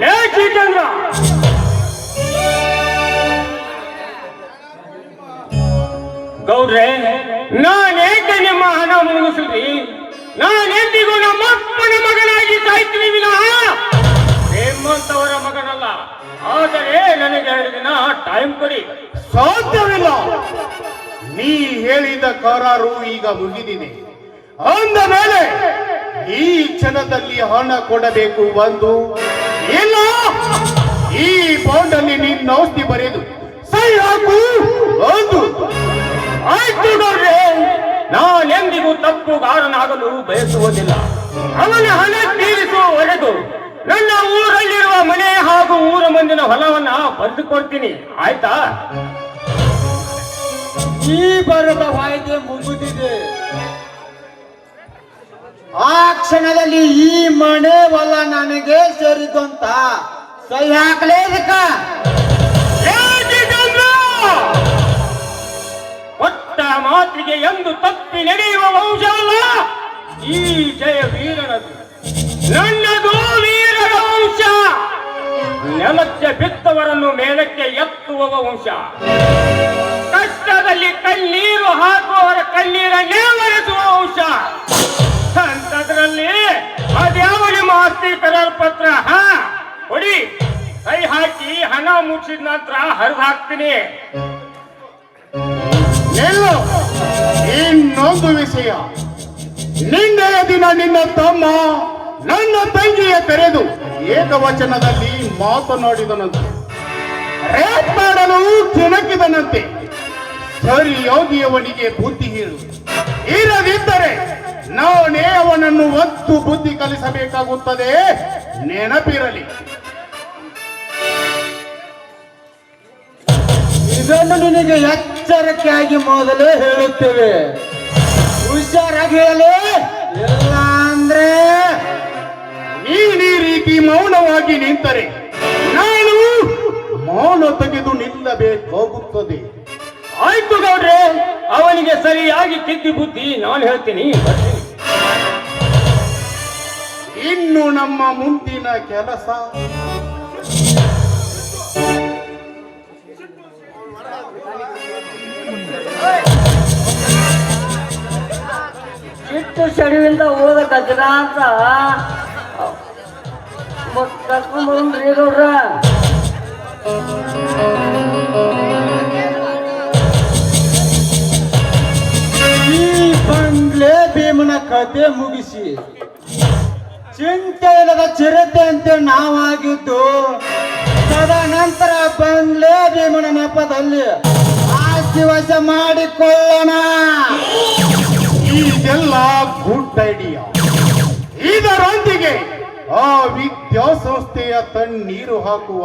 ಲೇ ಶ್ರೀಚಂದ್ರ, ಗೌಡ್ರೆ, ನಾನೇಕೆ ನಿಮ್ಮ ಹಣ ಮುಗಿಸ್ರಿ? ನಾನೆಂದಿಗೂ ನಮ್ಮ ಅಪ್ಪನ ಮಗನಾಗಿ ಸಾಯ್ತೀನಿ ವಿನಃ ನಿಮ್ಮಂತವರ ಮಗನಲ್ಲ. ಆದರೆ ನನಗೆ 2 ದಿನ ಟೈಮ್ ಕೊಡಿ. ಸಾಧ್ಯವಿಲ್ಲ. ನೀ ಹೇಳಿದ ಕರಾರು ಈಗ ಮುಗಿದಿದೆ. ಅಂದ ಮೇಲೆ ಈ ಕ್ಷಣದಲ್ಲಿ ಹಣ ಕೊಡಬೇಕು. ಒಂದು ಇಲ್ಲ, ಈ ಬಾಂಡಲ್ಲಿ ನಿನ್ನ ಔಷಧಿ ಬರೆದು ಸಹಿ ಹಾಕು. ಒಂದು ಆಯ್ತು ಗೌಡ್ರೆ, ನಾನೆಂದಿಗೂ ತಪ್ಪುಗಾರನಾಗಲು ಬಯಸುವುದಿಲ್ಲ. ಅವನ ಹಣ ತೀರಿಸುವವರೆಗೂ ನನ್ನ ಊರಲ್ಲಿರುವ ಮನೆ ಹಾಗೂ ಊರ ಮಂದಿನ ಹೊಲವನ್ನ ಬರೆದುಕೊಡ್ತೀನಿ. ಆಯ್ತಾ? ಈ ಬರದ ವಾಯ್ದೆ ಮುಗಿದಿದೆ. ಆ ಕ್ಷಣದಲ್ಲಿ ಈ ಮನೆ ಹೊಲ ನನಗೆ ಸೇರಿದಂತ ಸಹಿ ಹಾಕಲೇಬೇಕ. ಕೊಟ್ಟ ಮಾತಿಗೆ ಎಂದು ತಪ್ಪಿ ನಡೆಯುವ ವಂಶವಲ್ಲ ಈ ಜಯವೀರನದು. ನನ್ನದು ವೀರರ ವಂಶ. ನೆಲಕ್ಕೆ ಬಿತ್ತವರನ್ನು ಮೇಲಕ್ಕೆ ಎತ್ತುವ ವಂಶ. ಕಷ್ಟದಲ್ಲಿ ಕಣ್ಣೀರು ಹಾಕುವವರ ಕಣ್ಣೀರನ್ನೇ ಒರೆಸುವ ವಂಶ. ಅಂಥದ್ರಲ್ಲಿ ಅದ್ಯಾವ ನಿಮ್ಮ ಆಸ್ತಿ ಕರಾರ್ ಪತ್ರ? ಕೊಡಿ, ಕೈ ಹಾಕಿ ಹಣ ಮುಗಿಸಿದ ನಂತರ ಹರಿದು ಹಾಕ್ತೀನಿ. ನಿಲ್ಲು. ಇನ್ನೊಂದು ವಿಷಯ, ನಿನ್ನೆಯ ದಿನ ನಿನ್ನ ತಮ್ಮ ನನ್ನ ತಂಗಿಯ ಕರೆದು ಏಕವಚನದಲ್ಲಿ ಮಾತನಾಡಿದನಂತೆ. ರೇಪ್ ಮಾಡಲು ಕೆಣಕಿದನಂತೆ. ಸರಿಯಾಗಿ ಅವನಿಗೆ ಬುದ್ಧಿ ಹೇಳು. ಇರದಿದ್ದರೆ ನಾನೇ ಅವನನ್ನು ಒತ್ತು ಬುದ್ಧಿ ಕಲಿಸಬೇಕಾಗುತ್ತದೆ. ನೆನಪಿರಲಿ. ಇದನ್ನು ನಿನಗೆ ಎಚ್ಚರಿಕೆಯಾಗಿ ಮೊದಲೇ ಹೇಳುತ್ತೇವೆ. ಹುಷಾರಾಗಿ ಹೇಳಿ, ಇಲ್ಲ ಅಂದ್ರೆ ನೀನು ಈ ರೀತಿ ಮೌನವಾಗಿ ನಿಂತರೆ ನಾನು ಮೌನ ತೆಗೆದು ನಿಲ್ಲಬೇಕಾಗುತ್ತದೆ. ಆಯ್ತು ಗೌಡ್ರೆ, ಅವನಿಗೆ ಸರಿಯಾಗಿ ತಿದ್ದಿ ಬುದ್ಧಿ ನಾನು ಹೇಳ್ತೀನಿ. ಇನ್ನು ನಮ್ಮ ಮುಂದಿನ ಕೆಲಸ ಚಿಟ್ಟು ಸೆಡಿವಿಂದ ಹೋದ ಗಜನ ಅಂತ ಕರ್ಕೊಂಡ್ಬಂದ್ರಿ ಗೌಡ್ರ. ಈ ಬಂಗ್ಲೆ ಭೀಮನ ಕಥೆ ಮುಗಿಸಿ ಚಿಂತೆ ಇಲ್ಲದ ಚಿರತೆ ಅಂತ ನಾವಾಗಿದ್ದು ತದನಂತರ ಬಂಗ್ಲೆ ಭೀಮನ ನೆಪದಲ್ಲಿ ಆಸ್ತಿ ವಶ ಮಾಡಿಕೊಳ್ಳೋಣ. ಇದೆಲ್ಲ ಗುಡ್ ಐಡಿಯಾ. ಇದರೊಂದಿಗೆ ಆ ವಿದ್ಯಾಸಂಸ್ಥೆಯ ತಣ್ಣೀರು ಹಾಕುವ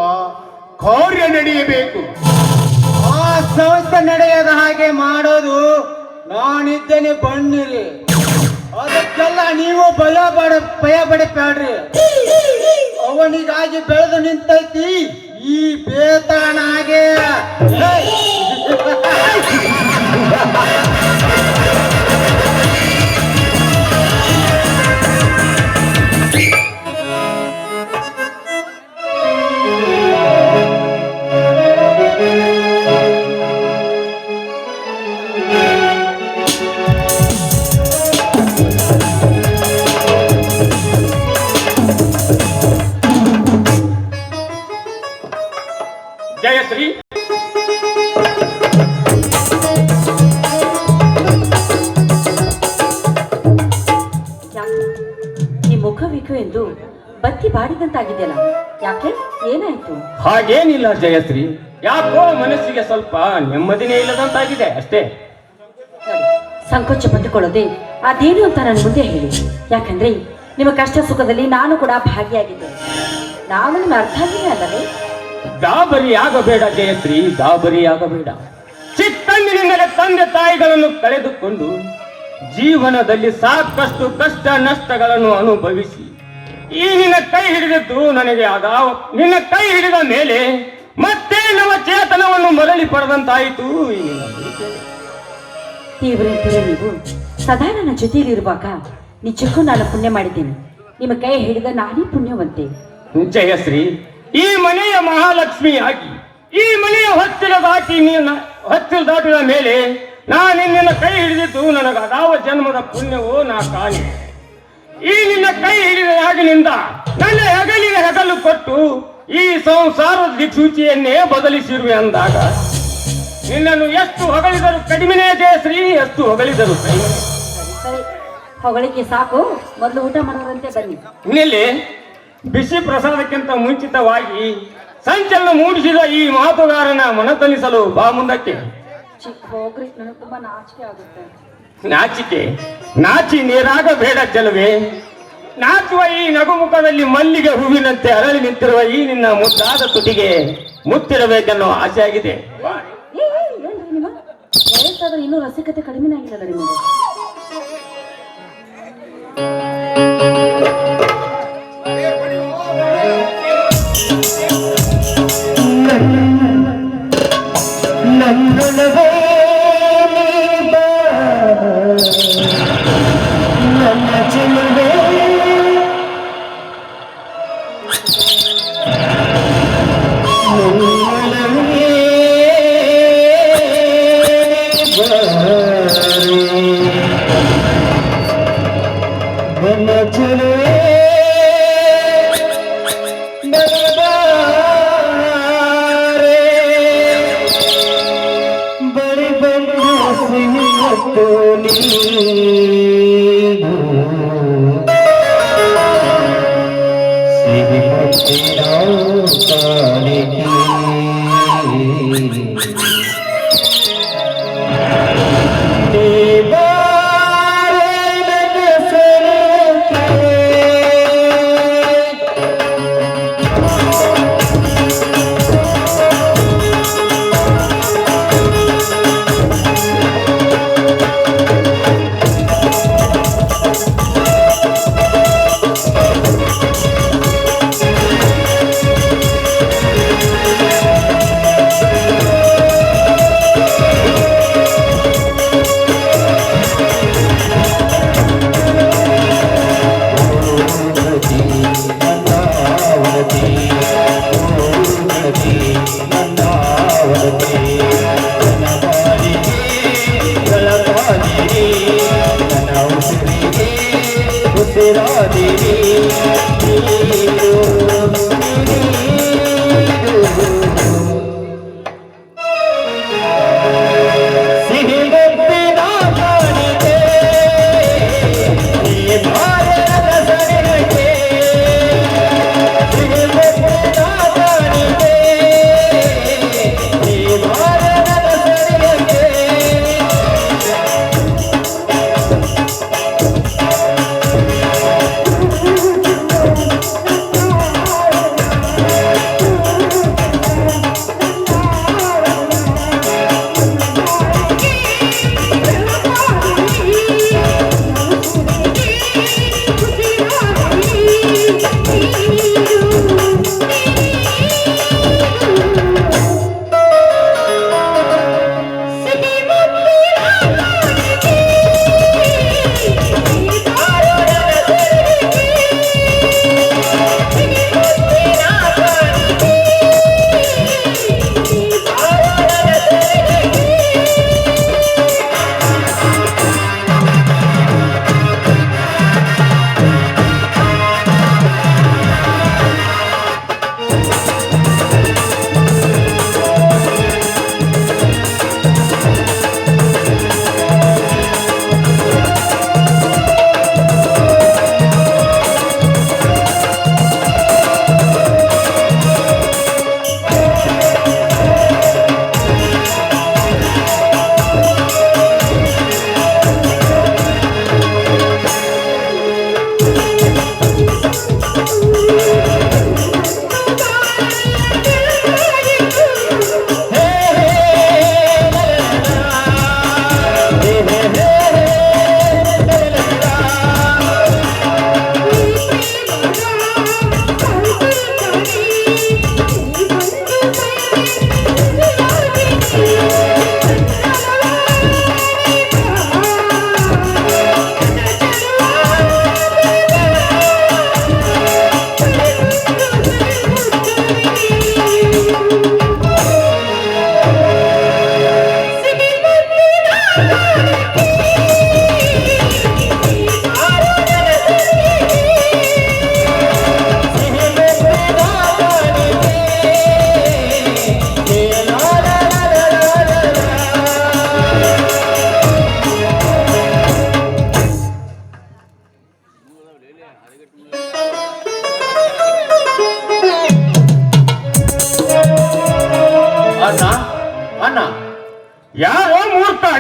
ಕಾರ್ಯ ನಡೆಯಬೇಕು. ಆ ಸಂಸ್ಥೆ ನಡೆಯದ ಹಾಗೆ ಮಾಡೋದು ನಾನಿದ್ದೇನೆ, ಬನ್ನಿರಿ. ಅದಕ್ಕೆಲ್ಲ ನೀವು ಭಯ ಪಡಬೇಡ್ರಿ. ಅವನಿಗಾಗಿ ಬೆಳೆದು ನಿಂತೈತಿ ಈ ಬೇತಾನಾಗೆ. ಬೇಕು ಬೇಕು ಎಂದು ಬತ್ತಿ ಬಾಡಿದಂತಾಗಿದೆಯಲ್ಲ, ಯಾಕೆ, ಏನಾಯ್ತು? ಹಾಗೇನಿಲ್ಲ ಜಯಶ್ರೀ, ಯಾಕೋ ಮನಸ್ಸಿಗೆ ಸ್ವಲ್ಪ ನೆಮ್ಮದಿನೇ ಇಲ್ಲದಂತಾಗಿದೆ ಅಷ್ಟೇ. ನೋಡಿ, ಸಂಕೋಚ ಪಟ್ಟುಕೊಳ್ಳದೆ ಅದೇನು ಅಂತ ನನ್ನ ಮುಂದೆ ಹೇಳಿ. ಯಾಕಂದ್ರೆ ನಿಮ್ಮ ಕಷ್ಟ ಸುಖದಲ್ಲಿ ನಾನು ಕೂಡ ಭಾಗಿಯಾಗಿದ್ದೆ. ನಾನು ನಿಮ್ಮ ಅರ್ಥ ಆಗಿಲ್ಲ ಅಲ್ಲವೇ? ಗಾಬರಿ ಆಗಬೇಡ ಜಯಶ್ರೀ, ಗಾಬರಿ ಆಗಬೇಡ. ಚಿಕ್ಕಂದಿನಿಂದಲೇ ತಂದೆ ತಾಯಿಗಳನ್ನು ಕಳೆದುಕೊಂಡು ಜೀವನದಲ್ಲಿ ಸಾಕಷ್ಟು ಕಷ್ಟ ನಷ್ಟಗಳನ್ನು ಅನುಭವಿಸಿ ಈ ನಿನ್ನ ಕೈ ಹಿಡಿದದ್ದು ನನಗೆ ನಿನ್ನ ಕೈ ಹಿಡಿದ ಮೇಲೆ ಮತ್ತೆ ನಮ್ಮ ಚೇತನವನ್ನು ಮರಳಿ ಪಡೆದಂತಾಯಿತು. ತೀವ್ರಂತೀರ ನೀವು ಸದಾ ನನ್ನ ಜೊತೆಯಲ್ಲಿರುವಾಗ ನಿಜಕ್ಕೂ ನಾನು ಪುಣ್ಯ ಮಾಡಿದ್ದೇನೆ. ನಿಮ್ಮ ಕೈ ಹಿಡಿದ ನಾನೇ ಪುಣ್ಯವಂತೆ. ಜಯಶ್ರೀ, ಈ ಮನೆಯ ಮಹಾಲಕ್ಷ್ಮಿಯಾಗಿ ಈ ಮನೆಯ ಹೊತ್ತಿಲ ದಾಟಿದ ಮೇಲೆ ನಾನು ನಿನ್ನ ಕೈ ಹಿಡಿದಿದ್ದು ನನಗೆ ಅದಾವ ಜನ್ಮದ ಪುಣ್ಯವೋ ನಾ ಕಾಣಿ. ಈ ನಿನ್ನ ಕೈ ಹಿಡಿದಾಗಿನಿಂದ ನನ್ನ ಹೆಗಲಿಗೆ ಹೆಗಲು ಕೊಟ್ಟು ಈ ಸಂಸಾರದ ದಿಕ್ಸೂಚಿಯನ್ನೇ ಬದಲಿಸಿರುವೆ ಅಂದಾಗ ನಿನ್ನನ್ನು ಎಷ್ಟು ಹೊಗಳಿದರು ಕಡಿಮೆನೇ ಜಯಶ್ರೀ, ಎಷ್ಟು ಹೊಗಳಿದರು ಕಡಿಮೆ. ಸರಿ, ಹೊಗಳಿಕೆ ಸಾಕು, ಮೊದಲು ಊಟ ಮಾಡೋದಂತೆ ಬನ್ನಿ. ಇನ್ನೆಲ್ಲಿ ಬಿಸಿ ಪ್ರಸಾದಕ್ಕಿಂತ ಮುಂಚಿತವಾಗಿ ಸಂಚಲನ ಮೂಡಿಸಿದ ಈ ಮಾತುಗಾರನ ಮನತನಿಸಲು ಬಾ ಮುಂದಕ್ಕೆ. ಹೋಗ್ರಿ, ನನಗೆ ತುಂಬಾ ನಾಚಿಕೆ ಆಗುತ್ತೆ. ನಾಚಿ ನೀರಾಗಬೇಡ ಚೆಲುವೆ. ನಾಚುವ ಈ ನಗುಮುಖದಲ್ಲಿ ಮಲ್ಲಿಗೆ ಹೂವಿನಂತೆ ಅರಳಿ ನಿಂತಿರುವ ಈ ನಿನ್ನ ಮುದ್ದಾದ ತುಟಿಗೆ ಮುತ್ತಿರಬೇಕೆನ್ನೋ ಆಸೆ ಆಗಿದೆ. ಏನ್ರಿ ನಿಮ್ಮ ವಯಸ್ಸಾದ್ರೆ ಇನ್ನೂ ರಸಿಕತೆ ಕಡಿಮೆ ಆಗಿಲ್ಲ ನಿಮಗೆ.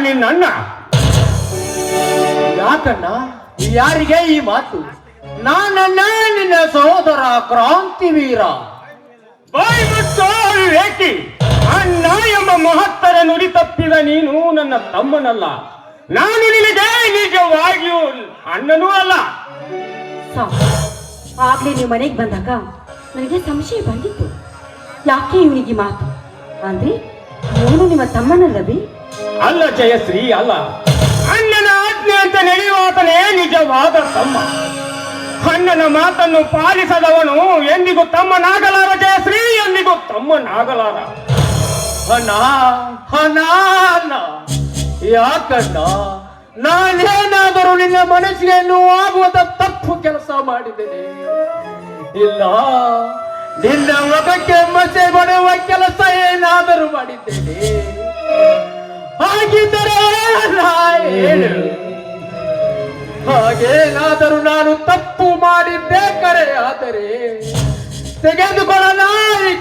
ನಿನ್ನ ಯಾಕಣ್ಣ ಯಾರಿಗೆ ಈ ಮಾತು? ನಾನಣ್ಣ ನಿನ್ನ ಸಹೋದರ ಕ್ರಾಂತಿವೀರ. ಬಾಯಿ ಮುಚ್ಚೋ ವಿವೇಕಿ. ಅಣ್ಣ ಎಂಬ ಮಹತ್ತರ ನುಡಿ ತಪ್ಪಿದ ನೀನು ನನ್ನ ತಮ್ಮನಲ್ಲ. ನಾನು ನಿನಗೆ ನಿಜವಾಗಿಯೂ ಅಣ್ಣನೂ ಅಲ್ಲ. ಸಾಕು. ಆಗ್ಲೇ ನೀವು ಮನೆಗೆ ಬಂದಾಗ ನನಗೆ ಸಂಶಯ ಬಂದಿತ್ತು. ಯಾಕೆ ಇವನಿಗೆ ಮಾತು ಅಂದ್ರೆ ಇವನು ನಿಮ್ಮ ತಮ್ಮನಲ್ಲವೇ? ಅಲ್ಲ ಜಯಶ್ರೀ, ಅಲ್ಲ. ಅಣ್ಣನ ಆಜ್ಞೆ ಅಂತ ನಡೆಯುವಾತನೇ ನಿಜವಾದ ತಮ್ಮ. ಅಣ್ಣನ ಮಾತನ್ನು ಪಾಲಿಸದವನು ಎಂದಿಗೂ ತಮ್ಮನಾಗಲಾರ ಜಯಶ್ರೀ, ಎಂದಿಗೂ ತಮ್ಮನಾಗಲಾರ. ಅಣ್ಣ ಅಣ್ಣ ಅಣ್ಣ, ಯಾಕಣ್ಣ ನಾನೇನಾದರೂ ನಿನ್ನ ಮನಸ್ಸಿಗೆ ನೋವಾಗುವಂತ ತಪ್ಪು ಕೆಲಸ ಮಾಡಿದ್ದೇನೆ? ಇಲ್ಲ, ನಿನ್ನ ಮುಖಕ್ಕೆ ಮಸೆ ಬಡುವ ಕೆಲಸ ಏನಾದರೂ ಮಾಡಿದ್ದೇನೆ? ಹಾಗಿದ್ದರೆ ನಾ ಹೇಳು. ಹಾಗೇನಾದರೂ ನಾನು ತಪ್ಪು ಮಾಡಿದ್ದೆ ಕರೆ ಆದರೆ ತೆಗೆದುಕೊಳ್ಳ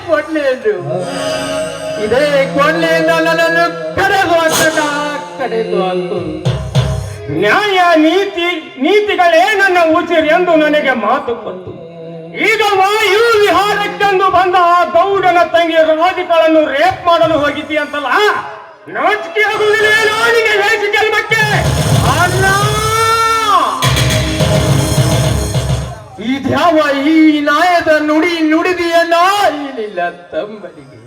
ಕೊಡ್ಲೇನು? ಇದೇ ಕೊಳ್ಳೆಯಿಂದ ನನ್ನನ್ನು ಕರೆದು ಹಾಕು. ನ್ಯಾಯ ನೀತಿಗಳೇ ನನ್ನ ಉಸಿರು ಎಂದು ನನಗೆ ಮಾತು ಕೊಟ್ಟು ಈಗ ವಾಯು ವಿಹಾರಕ್ಕೆಂದು ಬಂದ ಆ ಗೌಡನ ತಂಗಿ ರಾಧಿಕಳನ್ನು ರೇಪ್ ಮಾಡಲು ಹೋಗಿದ್ದಿ ಅಂತಲ್ಲ. ನಾಚಿಕೆ ಆಗುವುದಿಲ್ಲ ನಿನಗೆ ವೇಸಿ ಜನ್ಮಕ್ಕೆ? ಅಣ್ಣ, ಇದ್ಯಾವ ಈ ನಾಯದ ನುಡಿದಿಯನ್ನ ಇಲ್ಲಿಲ್ಲ ತಮ್ಮನಿಗೆ?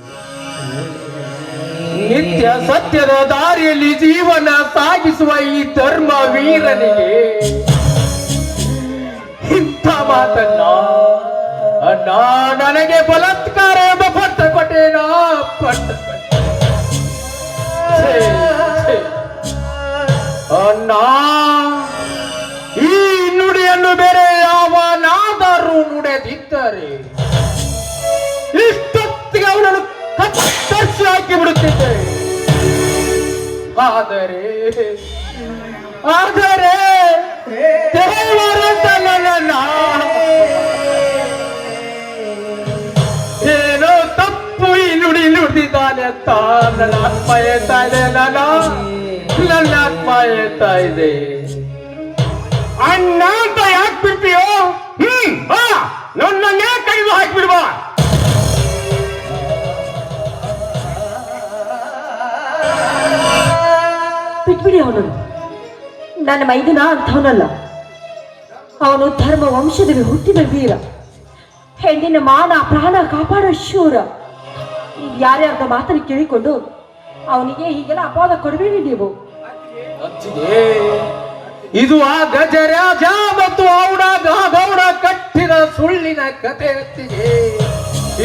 ನಿತ್ಯ ಸತ್ಯದ ದಾರಿಯಲ್ಲಿ ಜೀವನ ಸಾಗಿಸುವ ಈ ಧರ್ಮ ವೀರನಿಗೆ ಇಂಥ ಮಾತನ್ನ ಅಣ್ಣ ನನಗೆ ಬಲಾತ್ಕಾರ ಎಂಬ ಪಟ್ಟ ಕೊಟ್ಟೇನಾ? ಅಣ್ಣ, ಈ ನುಡಿಯನ್ನು ಬೇರೆ ಯಾವನಾದರೂ ನುಡಿದಿದ್ದರೆ ಇಷ್ಟೊತ್ತಿಗೆ ಅವನನ್ನು ಕತ್ತರಿಸಿ ಹಾಕಿ ಬಿಡುತ್ತಿದ್ದೆ. ಆದರೆ ದೇವರಂತ ನನ್ನ ಏನೋ ತಪ್ಪು ಈ ನುಡಿದಿದ್ದಾನೆ ಅಂತ ನನ್ನ ಆತ್ಮ ಹೇಳ್ತಾ ಇದೆ. ನನ್ನ ಆತ್ಮ ಹೇಳ್ತಾ ಇದೆ. ಅಣ್ಣ ಅಂತ ಯಾಕೆ ಬಿಡ್ತೀಯೋ? ನನ್ನನ್ನೇ ಕೈದು ಹಾಕಿಬಿಡುವ. ಬಿಟ್ಬಿಡಿ ಅವನನ್ನು. ನನ್ನ ಮೈದುನ ಅಂಥವನಲ್ಲ. ಅವನು ಧರ್ಮ ವಂಶದಲ್ಲಿ ಹುಟ್ಟಿದ ವೀರ, ಹೆಣ್ಣಿನ ಮಾನ ಪ್ರಾಣ ಕಾಪಾಡೋ ಶೂರ. ನೀವು ಯಾರ್ಯಾರ್ದ ಮಾತನ್ನು ಕೇಳಿಕೊಂಡು ಅವನಿಗೆ ಹೀಗೆಲ್ಲ ಅಪವಾದ ಕೊಡಬೇಡಿ ನೀವು. ಇದು ಆ ಗಜರಾಜ ಮತ್ತು ಗೌಡ ಕಟ್ಟಿದ ಸುಳ್ಳಿನ ಕತೆ ಹೊತ್ತಿಗೆ.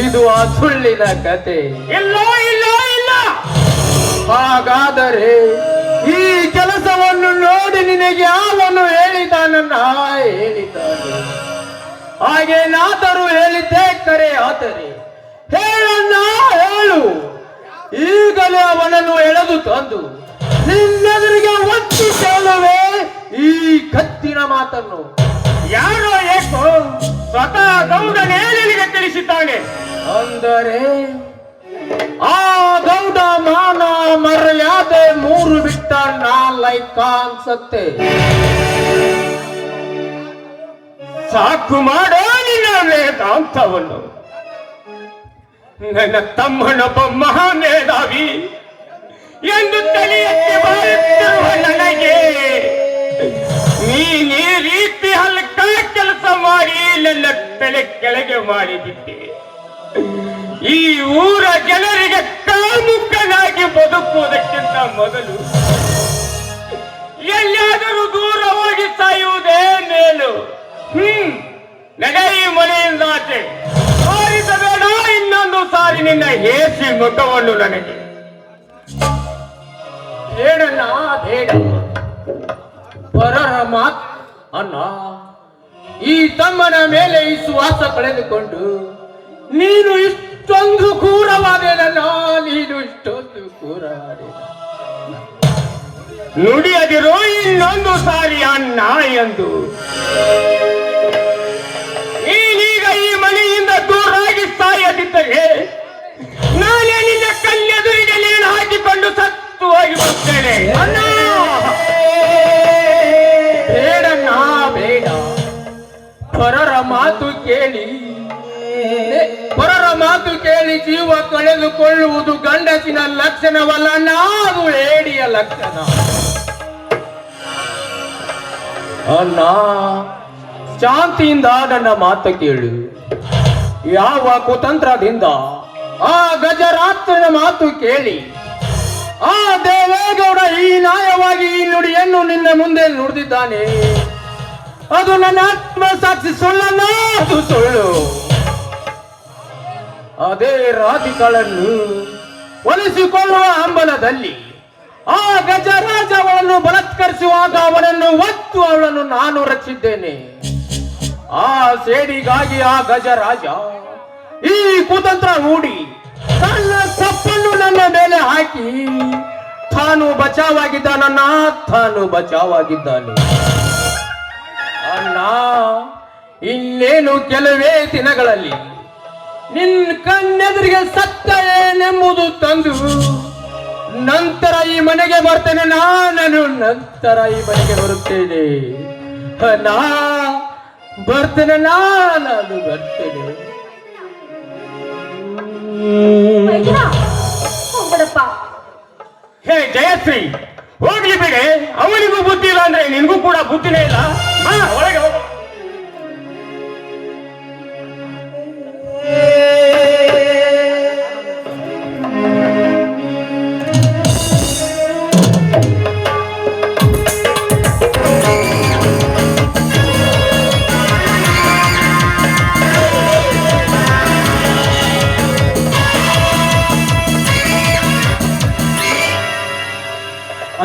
ಇದು ಆ ಸುಳ್ಳಿನ ಕತೆ. ಇಲ್ಲ ಇಲ್ಲ ಇಲ್ಲ. ಹಾಗಾದರೆ ಈ ಕೆಲಸವನ್ನು ನೋಡಿ ನಿನಗೆ ಯಾವನು ಹೇಳಿದ್ದಾನನ್ನ ಹೇಳಿದ್ದಾನೆ? ಹಾಗೇನಾದರೂ ಹೇಳಿದ್ದೆ ಕರೆ ಆದರೆ ಹೇಳಣ್ಣ ಹೇಳು. ಈಗಲೇ ಅವನನ್ನು ಎಳೆದು ತಂದು ನಿನ್ನೆದುರಿಗೆ ಒತ್ತಿ ಕೇಳುವೆ ಈ ಕತ್ತಿನ ಮಾತನ್ನು. ಯಾರೋ ಏಕೋ ಸ್ವತಃ ಗೌಡನೇ ನಿನಗೆ ತಿಳಿಸಿದ್ದಾನೆ. ಅಂದರೆ ಆ ಗೌಡ ಮಾನ ಮರ್ಯಾದೆ ಮೂರು ಬಿಟ್ಟ ನಾಲ್ಕ ಅನ್ಸತ್ತೆ. ಸಾಕು ಮಾಡೋ ನಿನ್ನ ವೇದಾಂತವನ್ನು. ನನ್ನ ತಮ್ಮನೊಬ್ಬ ಮಹಾಮೇಧಾವಿ ಎಂದು ತಲೆಯೆತ್ತಿ ಬಾಳುತ್ತಿರುವ ನನಗೆ ನೀನು ಈ ರೀತಿ ಹಲ್ಕ ಕೆಲಸ ಮಾಡಿ ನನ್ನ ತಲೆ ಕೆಳಗೆ ಮಾಡಿಬಿಟ್ಟೆ. ಈ ಊರ ಜನರಿಗೆ ಕಾಮುಕನಾಗಿ ಬದುಕುವುದಕ್ಕಿಂತ ಮೊದಲು ಎಲ್ಲಾದರೂ ದೂರ ಹೋಗಿ ಸಾಯುವುದೇ ಮೇಲು. ನಡೆ ಈ ಮನೆಯಿಂದ ಆಚೆ. ತೋರಿಸಬೇಡ ಇನ್ನೊಂದು ಸಾರಿ ನಿನ್ನ ಹೇಸಿ ಮುಖವನ್ನು ನನಗೆ. ಬೇಡಣ್ಣ ಬೇಡ. ಪರರ ಮಾತ್ ಅಣ್ಣ, ಈ ತಮ್ಮನ ಮೇಲೆ ವಿಶ್ವಾಸ ಕಳೆದುಕೊಂಡು ನೀನು ಇಷ್ಟೊಂದು ಕ್ರೂರವಾದೇನಲ್ಲ. ನೀನು ಇಷ್ಟೊಂದು ಕ್ರೂರವಾದೆ. ನುಡಿಯದಿರೋ ಇನ್ನೊಂದು ಸಾರಿ ಅಣ್ಣ ಎಂದು. ನೀನೀಗ ಈ ಮನೆಯಿಂದ ದೂರಾಗಿ ಸಾಯದಿದ್ದರೆ ನಾನೇ ನಿನ್ನ ಕಲ್ಲೆದುರಿಗೆ ನೇಣು ಹಾಕಿಕೊಂಡು ಸತ್ತು ಹೋಗಿ ಬರ್ತೇನೆ. ಅಣ್ಣ ಬೇಡಣ್ಣ ಬೇಡ. ಪರರ ಮಾತು ಕೇಳಿ ಜೀವ ಕಳೆದುಕೊಳ್ಳುವುದು ಗಂಡಸಿನ ಲಕ್ಷಣವಲ್ಲ, ಅದು ಹೇಡಿಯ ಲಕ್ಷಣ. ಅಣ್ಣ ಶಾಂತಿಯಿಂದ ನನ್ನ ಮಾತು ಕೇಳು. ಯಾವ ಕುತಂತ್ರದಿಂದ ಆ ಗಜರಾತ್ರನ ಮಾತು ಕೇಳಿ ಆ ದೇವೇಗೌಡ ಈ ನ್ಯಾಯವಾಗಿ ಈ ನುಡಿಯನ್ನು ನಿನ್ನ ಮುಂದೆ ನುಡಿದಿದ್ದಾನೆ. ಅದು ನನ್ನ ಆತ್ಮಸಾಕ್ಷಿ ಸುಳ್ಳಲ್ಲ, ಅದು ಸುಳ್ಳು. ಅದೇ ರಾಧಿಕಳನ್ನು ಒಲಿಸಿಕೊಳ್ಳುವ ಹಂಬಲದಲ್ಲಿ ಆ ಗಜರಾಜ ಅವಳನ್ನು ಬಲಾತ್ಕರಿಸುವಾಗ ಅವನನ್ನು ಒತ್ತು ಅವಳನ್ನು ನಾನು ರಕ್ಷಿದ್ದೇನೆ. ಆ ಸೇಡಿಗಾಗಿ ಆ ಗಜರಾಜ ಈ ಕುತಂತ್ರ ಹೂಡಿ ತನ್ನ ತಪ್ಪನ್ನು ನನ್ನ ಮೇಲೆ ಹಾಕಿ ತಾನು ಬಚಾವಾಗಿದ್ದಾನೆ. ಅಣ್ಣ ಇನ್ನೇನು ಕೆಲವೇ ದಿನಗಳಲ್ಲಿ ನಿನ್ನ ಕಣ್ಣೆದುರಿಗೆ ಸತ್ತ ಏನೆಂಬುದು ತಂದು ನಂತರ ಈ ಮನೆಗೆ ಬರ್ತೇನೆ. ನಾನು ನಂತರ ಈ ಮನೆಗೆ ಬರುತ್ತೇನೆ. ನಾನು ಬರ್ತೇನೆ. ಹೋಗ್ಬಿಡಪ್ಪ. ಹೇ ಜಯಶ್ರೀ, ಹೋಗ್ಲಿ ಬಿಡೆ. ಅವನಿಗೂ ಬುದ್ಧಿ ಇಲ್ಲ ಅಂದ್ರೆ ನಿನ್ಗೂ ಕೂಡ ಬುದ್ಧಿನೇ ಇಲ್ಲ. ಒಳಗೆ ಹೋಗ.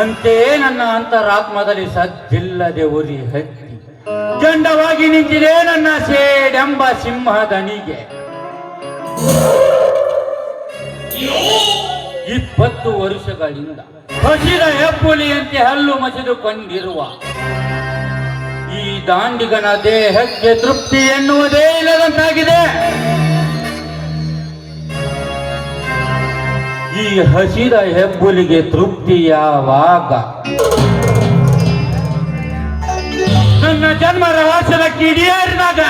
ಅಂತೆ ನನ್ನ ಅಂತರಾತ್ಮದಲ್ಲಿ ಸದ್ದಿಲ್ಲದೆ ಉರಿ ಹತ್ತಿ ಚಂಡವಾಗಿ ನಿಂತಿದೆ ನನ್ನ ಸೇಡೆಂಬ ಸಿಂಹದನಿಗೆ. 20 ವರ್ಷಗಳಿಂದ ಹಸಿದ ಹೆಬ್ಬುಲಿಯಂತೆ ಹಲ್ಲು ಮಸಿದುಕೊಂಡಿರುವ ಈ ದಾಂಡಿಗನ ದೇಹಕ್ಕೆ ತೃಪ್ತಿ ಎನ್ನುವುದೇ ಇಲ್ಲದಂತಾಗಿದೆ. ಈ ಹಸಿದ ಹೆಬ್ಬುಲಿಗೆ ತೃಪ್ತಿ ಯಾವಾಗ? ನನ್ನ ಜನ್ಮ ರಹಸ್ಯದ ಕಿಡಿಯೇರಿದಾಗ.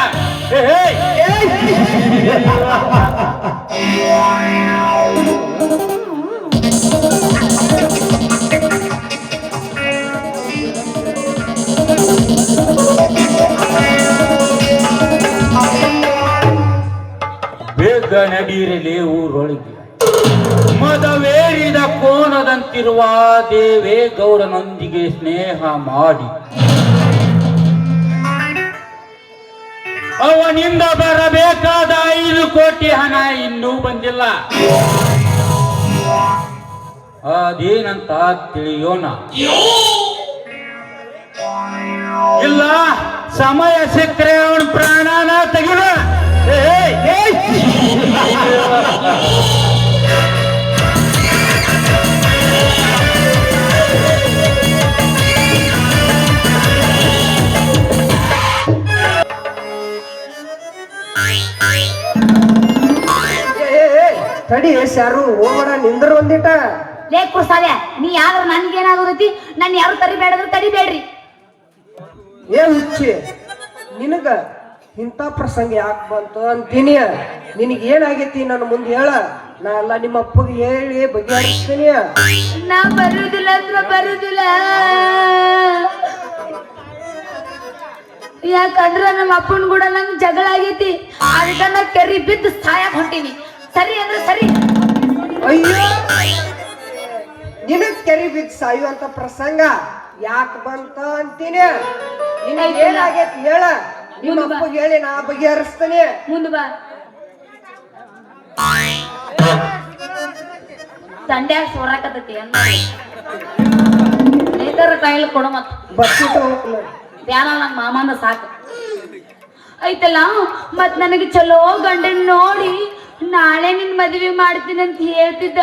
ಬೇಗ ನಡೀರಲಿ ಊರೊಳಗೆ. ಮದವೇರಿದ ಕೋನದಂತಿರುವ ದೇವೇಗೌಡನೊಂದಿಗೆ ಸ್ನೇಹ ಮಾಡಿ ಅವನಿಂದ ಬರಬೇಕಾದ 5 ಕೋಟಿ ಹಣ ಇನ್ನೂ ಬಂದಿಲ್ಲ. ಅದೇನಂತ ತಿಳಿಯೋಣ. ಇಲ್ಲ ಸಮಯ ಸಿಕ್ಕರೆ ಅವನ ಪ್ರಾಣನ ತೆಗಿದ. ತಡಿ ಶಾರು, ಹೋಗೋಣ ನಿಂದ್ರ ಒಂದಿಟ. ಲೇ ಕುರ್ಸಾಲೆ, ನೀ ಯಾರು ನನ್ಗೇನಾಗೋದೈತಿ? ನಾನು ಯಾರು ತರಿಬೇಡಂದ್ರೆ ತರಿಬೇಡ್ರಿ. ಹುಚ್ಚಿ ನಿನಗ ಇಂಥ ಪ್ರಸಂಗ ಯಾಕೆ ಬಂತು ಅಂತೀನಿ. ನಿನಗೆ ಏನಾಗೈತಿ ನನ್ನ ಮುಂದೆ ಹೇಳ. ನಾ ಎಲ್ಲ ನಿಮ್ಮ ಅಪ್ಪಗೆ ಹೇಳಿ ಬಗೆಹರಿಸ್ತೀನಿ. ನಾ ಬರುದಿಲ್ಲ ಅಂದ್ರೆ ಬರುದಿಲ್ಲ. ಯಾಕಂದ್ರ ನಮ್ಮ ಅಪ್ಪನ ಕೂಡ ನಂಗೆ ಜಗಳ ಆಗೈತಿ. ಅದಕ್ಕ ನಾ ಕೆರಿ ಬಿದ್ದು ಸಾಯಕ್ ಹೊಂಟೀನಿ. ಸರಿ ಅಂದ್ರೆ ಸರಿ. ಅಯ್ಯೋ, ನಿನಗ್ ಕೆರಿ ಬಿದ್ದು ಸಾಯುವಂತ ಪ್ರಸಂಗ ಯಾಕೆ ಬಂತ ಅಂತೀನಿ. ನಿನಗೆ ಏನಾಗೈತಿ ಹೇಳ. ನಿಮ್ಮ ಅಪ್ಪಗೆ ಹೇಳಿ ನಾ ಬಗೆಹರಿಸ್ತೀನಿ. ಮುಂದೆ ಬಾ. ತಂಡ್ಯಾಗ ಸೋರಾಕತೈತಿ ನೇತರ ಕೈಲಿ ಕೊಡ ಮತ್ತ ಬಸ್ಸಿಟ್ಟು ಹೋಗ್ಲ ಬ್ಯಾನ ನನ್ನ ಮಾಮನ ಸಾಕು ಐತಲ್ಲ. ಮತ್ ನನಗೆ ಚಲೋ ಗಂಡನ್ ನೋಡಿ ನಾಳೆ ನಿನ್ ಮದ್ವೆ ಮಾಡ್ತೀನಿ ಅಂತ ಹೇಳ್ತಿದ್ದ.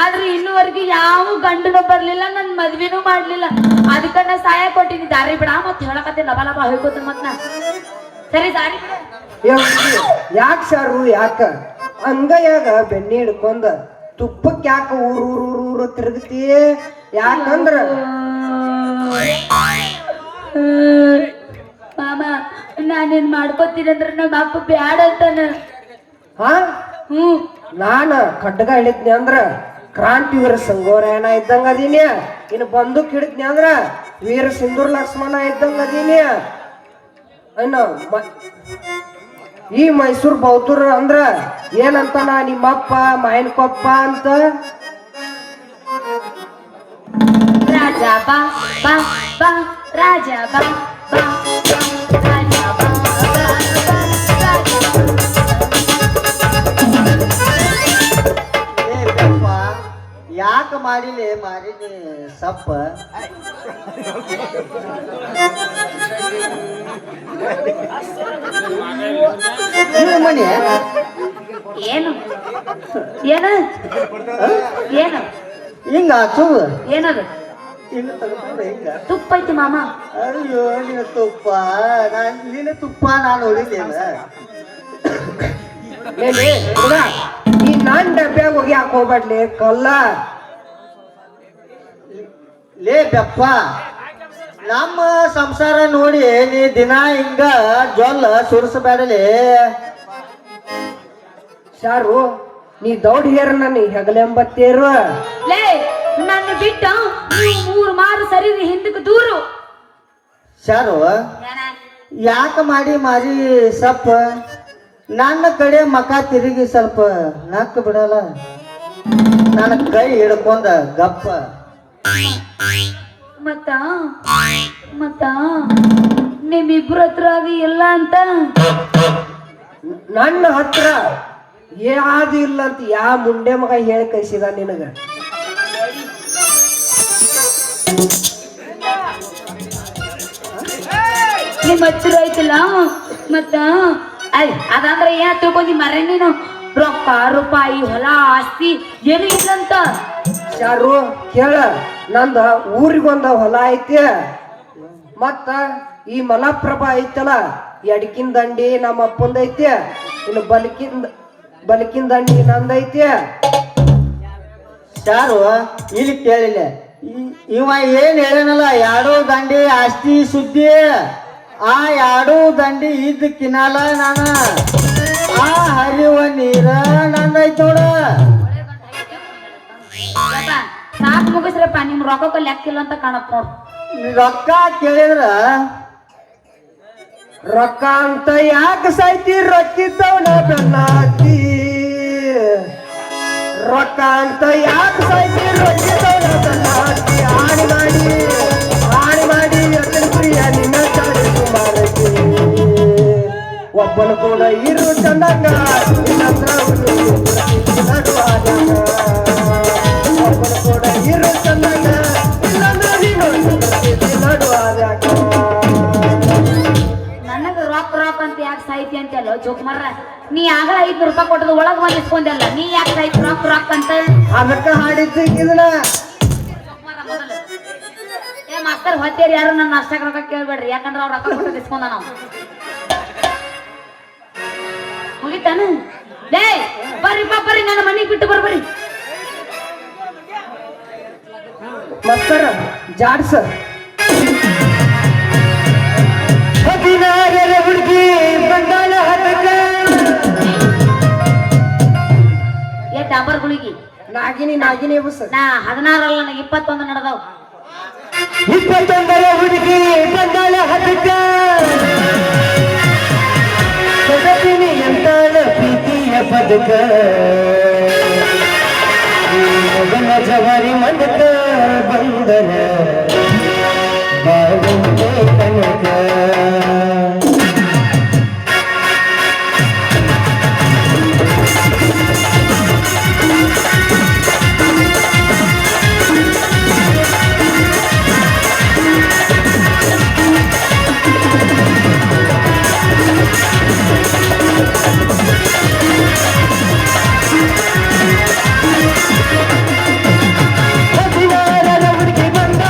ಆದ್ರೆ ಇನ್ನುವರೆಗೆ ಯಾವ ಗಂಡನ ಬರ್ಲಿಲ್ಲ, ನನ್ ಮದ್ವೆನೂ ಮಾಡ್ಲಿಲ್ಲ. ಅದಕ್ಕ ನಾ ಸಹಾಯ ಕೊಟ್ಟಿನಿ. ದಾರಿ ಬಿಡ ಮತ್ ಹೇಳಕತ್ತೆ ಲಬ ಲಬ ಹೋಗ್ಕೋತ ಮತ್ ನಾ ಸರಿ ದಾರಿ ಯಾಕೆ ಶಾರು, ಯಾಕ ಅಂಗೈಯಾಗ ಬೆಣ್ಣೆ ಹಿಡ್ಕೊಂಡ ತುಪ್ಪಕ್ಕೆ ಯಾಕೆ ಊರು ತಿರುಗತಿ? ಯಾಕಂದ್ರ ಮಾಮ ನಾನೇನ್ ಮಾಡ್ಕೋತೀನಿ ಅಂದ್ರೆ ನಮ್ಮ ಅಪ್ಪ ಬ್ಯಾಡ ಅಂತಾನ. ಹಾ ನಾನ ಖಡ್ಗ ಹಿಡಿದ್ನಿ ಅಂದ್ರ ಕ್ರಾಂತಿ ವೀರ ಸಂಗೋರಾಯಣ ಇದ್ದಂಗ ಅದೀನಿ. ಇನ್ನು ಬಂದೂಕ್ ಹಿಡಿದ್ನಿ ಅಂದ್ರ ವೀರ ಸಿಂಧೂರ್ ಲಕ್ಷ್ಮಣ ಇದ್ದಂಗ ಅದೀನಿ. ಇನ್ನು ಈ ಮೈಸೂರು ಬೌದ್ಧರ ಅಂದ್ರ ಏನಂತಾನ ನಿಮ್ಮಪ್ಪ ಮಾಯನ್ಕೊಪ್ಪ ಅಂತ. ರಾಜ ಬಾ ಬಾ ಬಾ ರಾಜ ಬಾ ಬಾ ರಾಜ ಬಾ ಯಾಕ ಮಾಡಿಲಿ ಸಪ್ಪ? ಮನೆ ಏನು ಏನು ಏನು ಹಿಂಗ ತುವ್ ಏನದು? ಹಿಂಗ ತಗೊಂಡ್ರೆ ಹಿಂಗ ತುಪ್ಪ ಐತಿ ಮಾಮ. ಅಯ್ಯೋ ನಿನ್ನ ತುಪ್ಪ ನಿನ್ನ ತುಪ್ಪ ನಾನು ಹೊಡಿದೇನ? ಈ ನಾನ್ ಡಬ್ಬ್ಯಾಗ ಹೋಗಿ ಹಾಕೋಬೇಡ್ಲಿ ಕಲ್ಲ. ಲೇ ಬೆಪ್ಪ, ನಮ್ಮ ಸಂಸಾರ ನೋಡಿ ನೀ ದಿನ ಹಿಂಗ ಜೊಲ್ಲ ಸುರಿಸಬೇಡಲಿ. ಶಾರು ನೀ ದೌಡ್ ಹೇರ ನನ್ನ ಹೆಗಲೆಂಬತ್ತೇರು. ಲೇ ನನ್ನ ಬಿಟ್ಟ ನೀವು 3 ಮಾರು ಸರಿ ಹಿಂದಕ್ಕೆ ದೂರು. ಶಾರು ಯಾಕ ಮಾರಿ ಸಪ್ಪ ನನ್ನ ಕಡೆ ಮಕ ತಿರುಗಿ ಸ್ವಲ್ಪ ನಕ್ಕ ಬಿಡಲ್ಲ. ನನ್ನ ಕೈ ಹಿಡ್ಕೊಂಡ ಗಪ್ಪ. ಮತ್ತ ನಿಮ್ಮಿಬ್ರ ಹತ್ರ ಇಲ್ಲ ಅಂತ ನನ್ನ ಹತ್ರ ಯಾವ್ದು ಇಲ್ಲ ಅಂತ ಯಾ ಮುಂಡೆ ಮಗ ಹೇಳಿ ಕಳಿಸಿದ ನಿನಗ? ನಿಮ್ ಹತ್ರ ಐತಿಲ್ಲ ಮತ್ತ ಅದಂದ್ರೆ ಏನ್ ತಿಳ್ಕೊಂಡಿ ಮರ ನೀನು? ರೊಕ್ಕ ರೂಪಾಯಿ ಹೊಲ ಆಸ್ತಿ ಏನು ಇಲ್ಲಂತ. ಶಾರು ಕೇಳ, ನಂದ ಊರಿಗೊಂದ ಹೊಲ ಐತಿ. ಮತ್ತ ಈ ಮಲಪ್ರಭಾ ಐತಲ್ಲ ಎಡಕಿನ ದಂಡಿ ನಮ್ಮ ಅಪ್ಪಂದ ಐತಿ. ಇನ್ನು ಬಲಕಿನ ದಂಡಿ ನಂದೈತಿ. ಶಾರು ಇಲ್ಲಿ ಕೇಳಿಲ್ಲ, ಇವ ಏನ್ ಹೇಳನಲ್ಲ, ಎರಡೂ ದಂಡಿ ಆಸ್ತಿ ಸುದ್ದಿ. ಆ ಎರಡೂ ದಂಡಿ ಇದ್ದ ಕಿನಾಲ ನಾನ, ಆ ಹರಿಯುವ ನೀರ ನಂದೈತ್ ನೋಡ. ಸಾಕ್ ಮುಗಿಸ್ರಪ್ಪ, ನಿಮ್ ರೊಕ್ಕಕ್ಕೆ ಲೆಕ್ಕಿಲ್ಲ ಅಂತ ಕಾಣತ್ ನೋಡ್. ರೊಕ್ಕ ಕೇಳಿದ್ರ ರೊಕ್ಕ ಅಂತ ಯಾಕೆ ಸಾಯ್ತಿ? ರೊಕ್ಕಿದ್ದವನ ಬೆನ್ನಾತಿ. ರೊಕ್ಕ ಅಂತ ಯಾಕೆ ಸಾಯ್ತಿ? ರೊಕ್ಕಿದ್ದವನ ಬೆನ್ನಾತಿ. ಹಾನಿ ಮಾಡಿ ಎತ್ತನ ಪ್ರಿಯ ನಿನ್ನ ಚಾಡಿ ಸುಮಾರತಿ. ಒಬ್ಬನ ಕೂಡ ಇರು ಚಂದಂಗ ಇನ್ನಂದ್ರ ನಡುವಾದಾಗ. ಒಬ್ಬನ ಕೂಡ ಇರು ಚಂದಂಗ ಇನ್ನಂದ್ರ ನಡುವಾದಾಗ. ನನಗ ರೊಕ್ಕ ಅಂತ ಯಾಕೆ ಸಾಯ್ತಿ ಅಂತಲ್ಲ ಜೋಕ್ ಮರ್ರ. ನೀ ಆಗ 500 ರೂಪಾಯಿ ಕೊಟ್ಟದ ಒಳಗ್ ಬಂದ್ ಇಸ್ಕೊಂಡಲ್ಲ, ನೀ ಯಾಕೆ ಸಾಯ್ತಿ ರೊಕ್ಕ ಅಂತ? ಅದಕ್ಕ ಹಾಡಿದ್ದು ಇದನ್ನ. ಏ ಮಾಸ್ತರ್ ಹೊತ್ತೇರಿ ಯಾರು ನನ್ನ ಅಷ್ಟಾಗ ರೊಕ್ಕ ಕೇಳ್ಬೇಡ್ರಿ, ಯಾಕಂದ್ರ ಅವ್ರ ರೊಕ್ಕ ಕೊಟ್ಟು ಇಸ್ಕೊಂಡ ನಾವು ಮುಗಿತಾನ. ಲೇ ಬರ್ರಿ ನನ್ನ ಮನೆಗೆ ಬಿಟ್ಟು ಬರ್ಬರಿ. ಮಸ್ತರ ಜಾಡ್ಸ ಹುಡುಗಿ ಬಂದಾಳ ಹದಕ. ಏ ಡಾಂಬರ್ ಗುಳಿಗಿ ನಾಗಿನಿ ಬಸ್. ನಾ 16 ಅಲ್ಲ, ನನಗೆ 21 ನಡೆದವ್. 21ರ ಹುಡುಗಿ ಬಂದಾಳ ಹದಕ. ಸದತಿನಿ ಎಂತಾಳ ಪ್ರೀತಿಯ ಬದುಕ. ಮಗನ ಜವಾರಿ ಮಂದಕ ಬಂದನ ಬಾಳುಂದೆ ತನಕ. ಹುಡುಗಿ ಬಂದ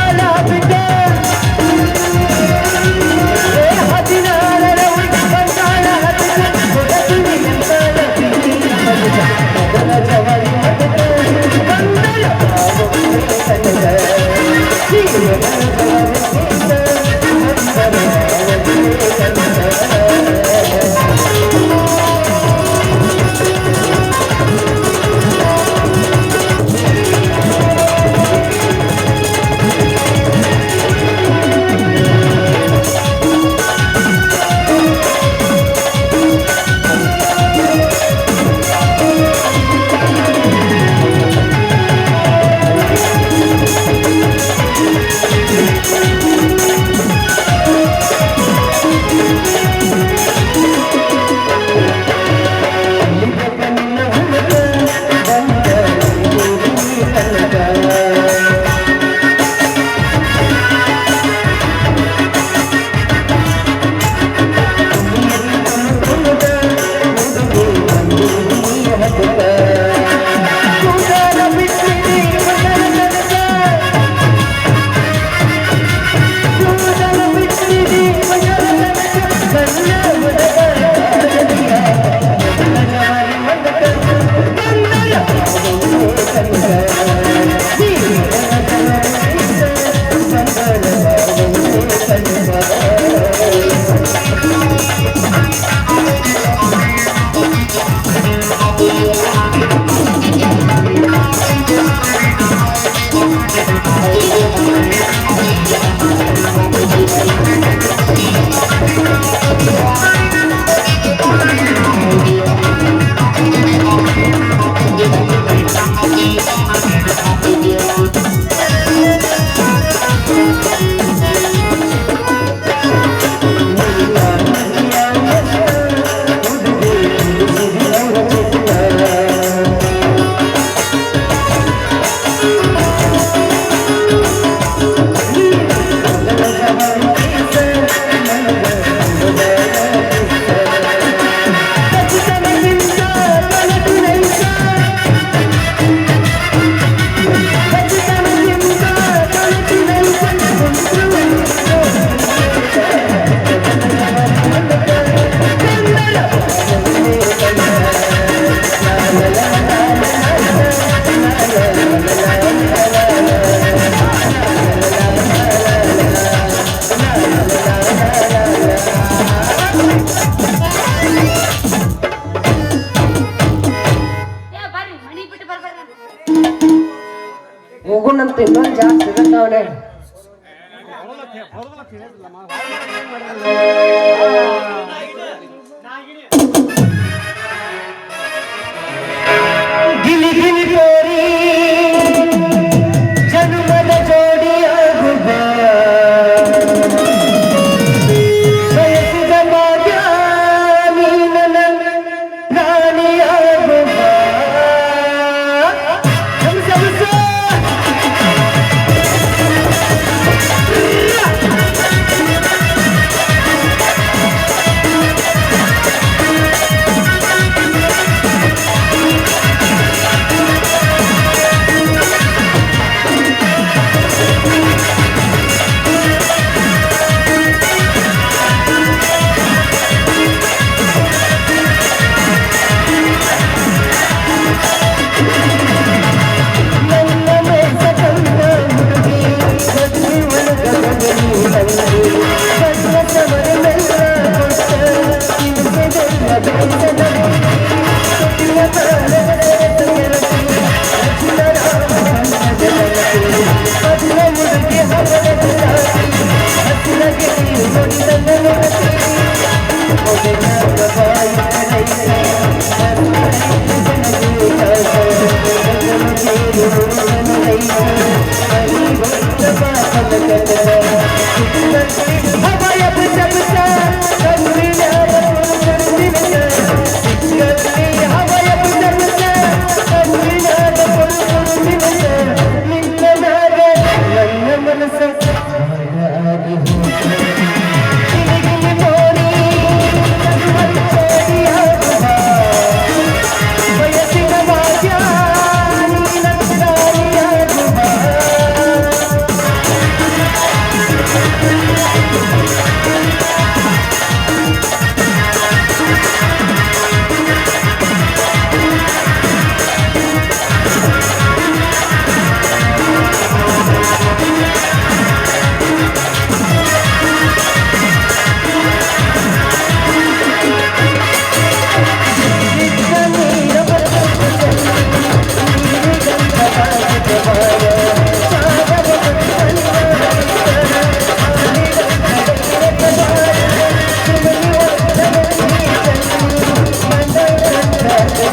ಮತ್ತ ಇನ್ನೊಂದ್ ಜಾಸ್ತಿ ಸಿಗತ್ತಾವನೆ. ಗಿಲಿ ಗಿಲಿ ಕೋರಿ ಜನುಮದ ಜೋಡಿಯಾಗುವ ಬಯಸಿದ ಭಾಗ್ಯ ನೀನ ರಾಣಿಯಾಗುವ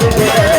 Thank you.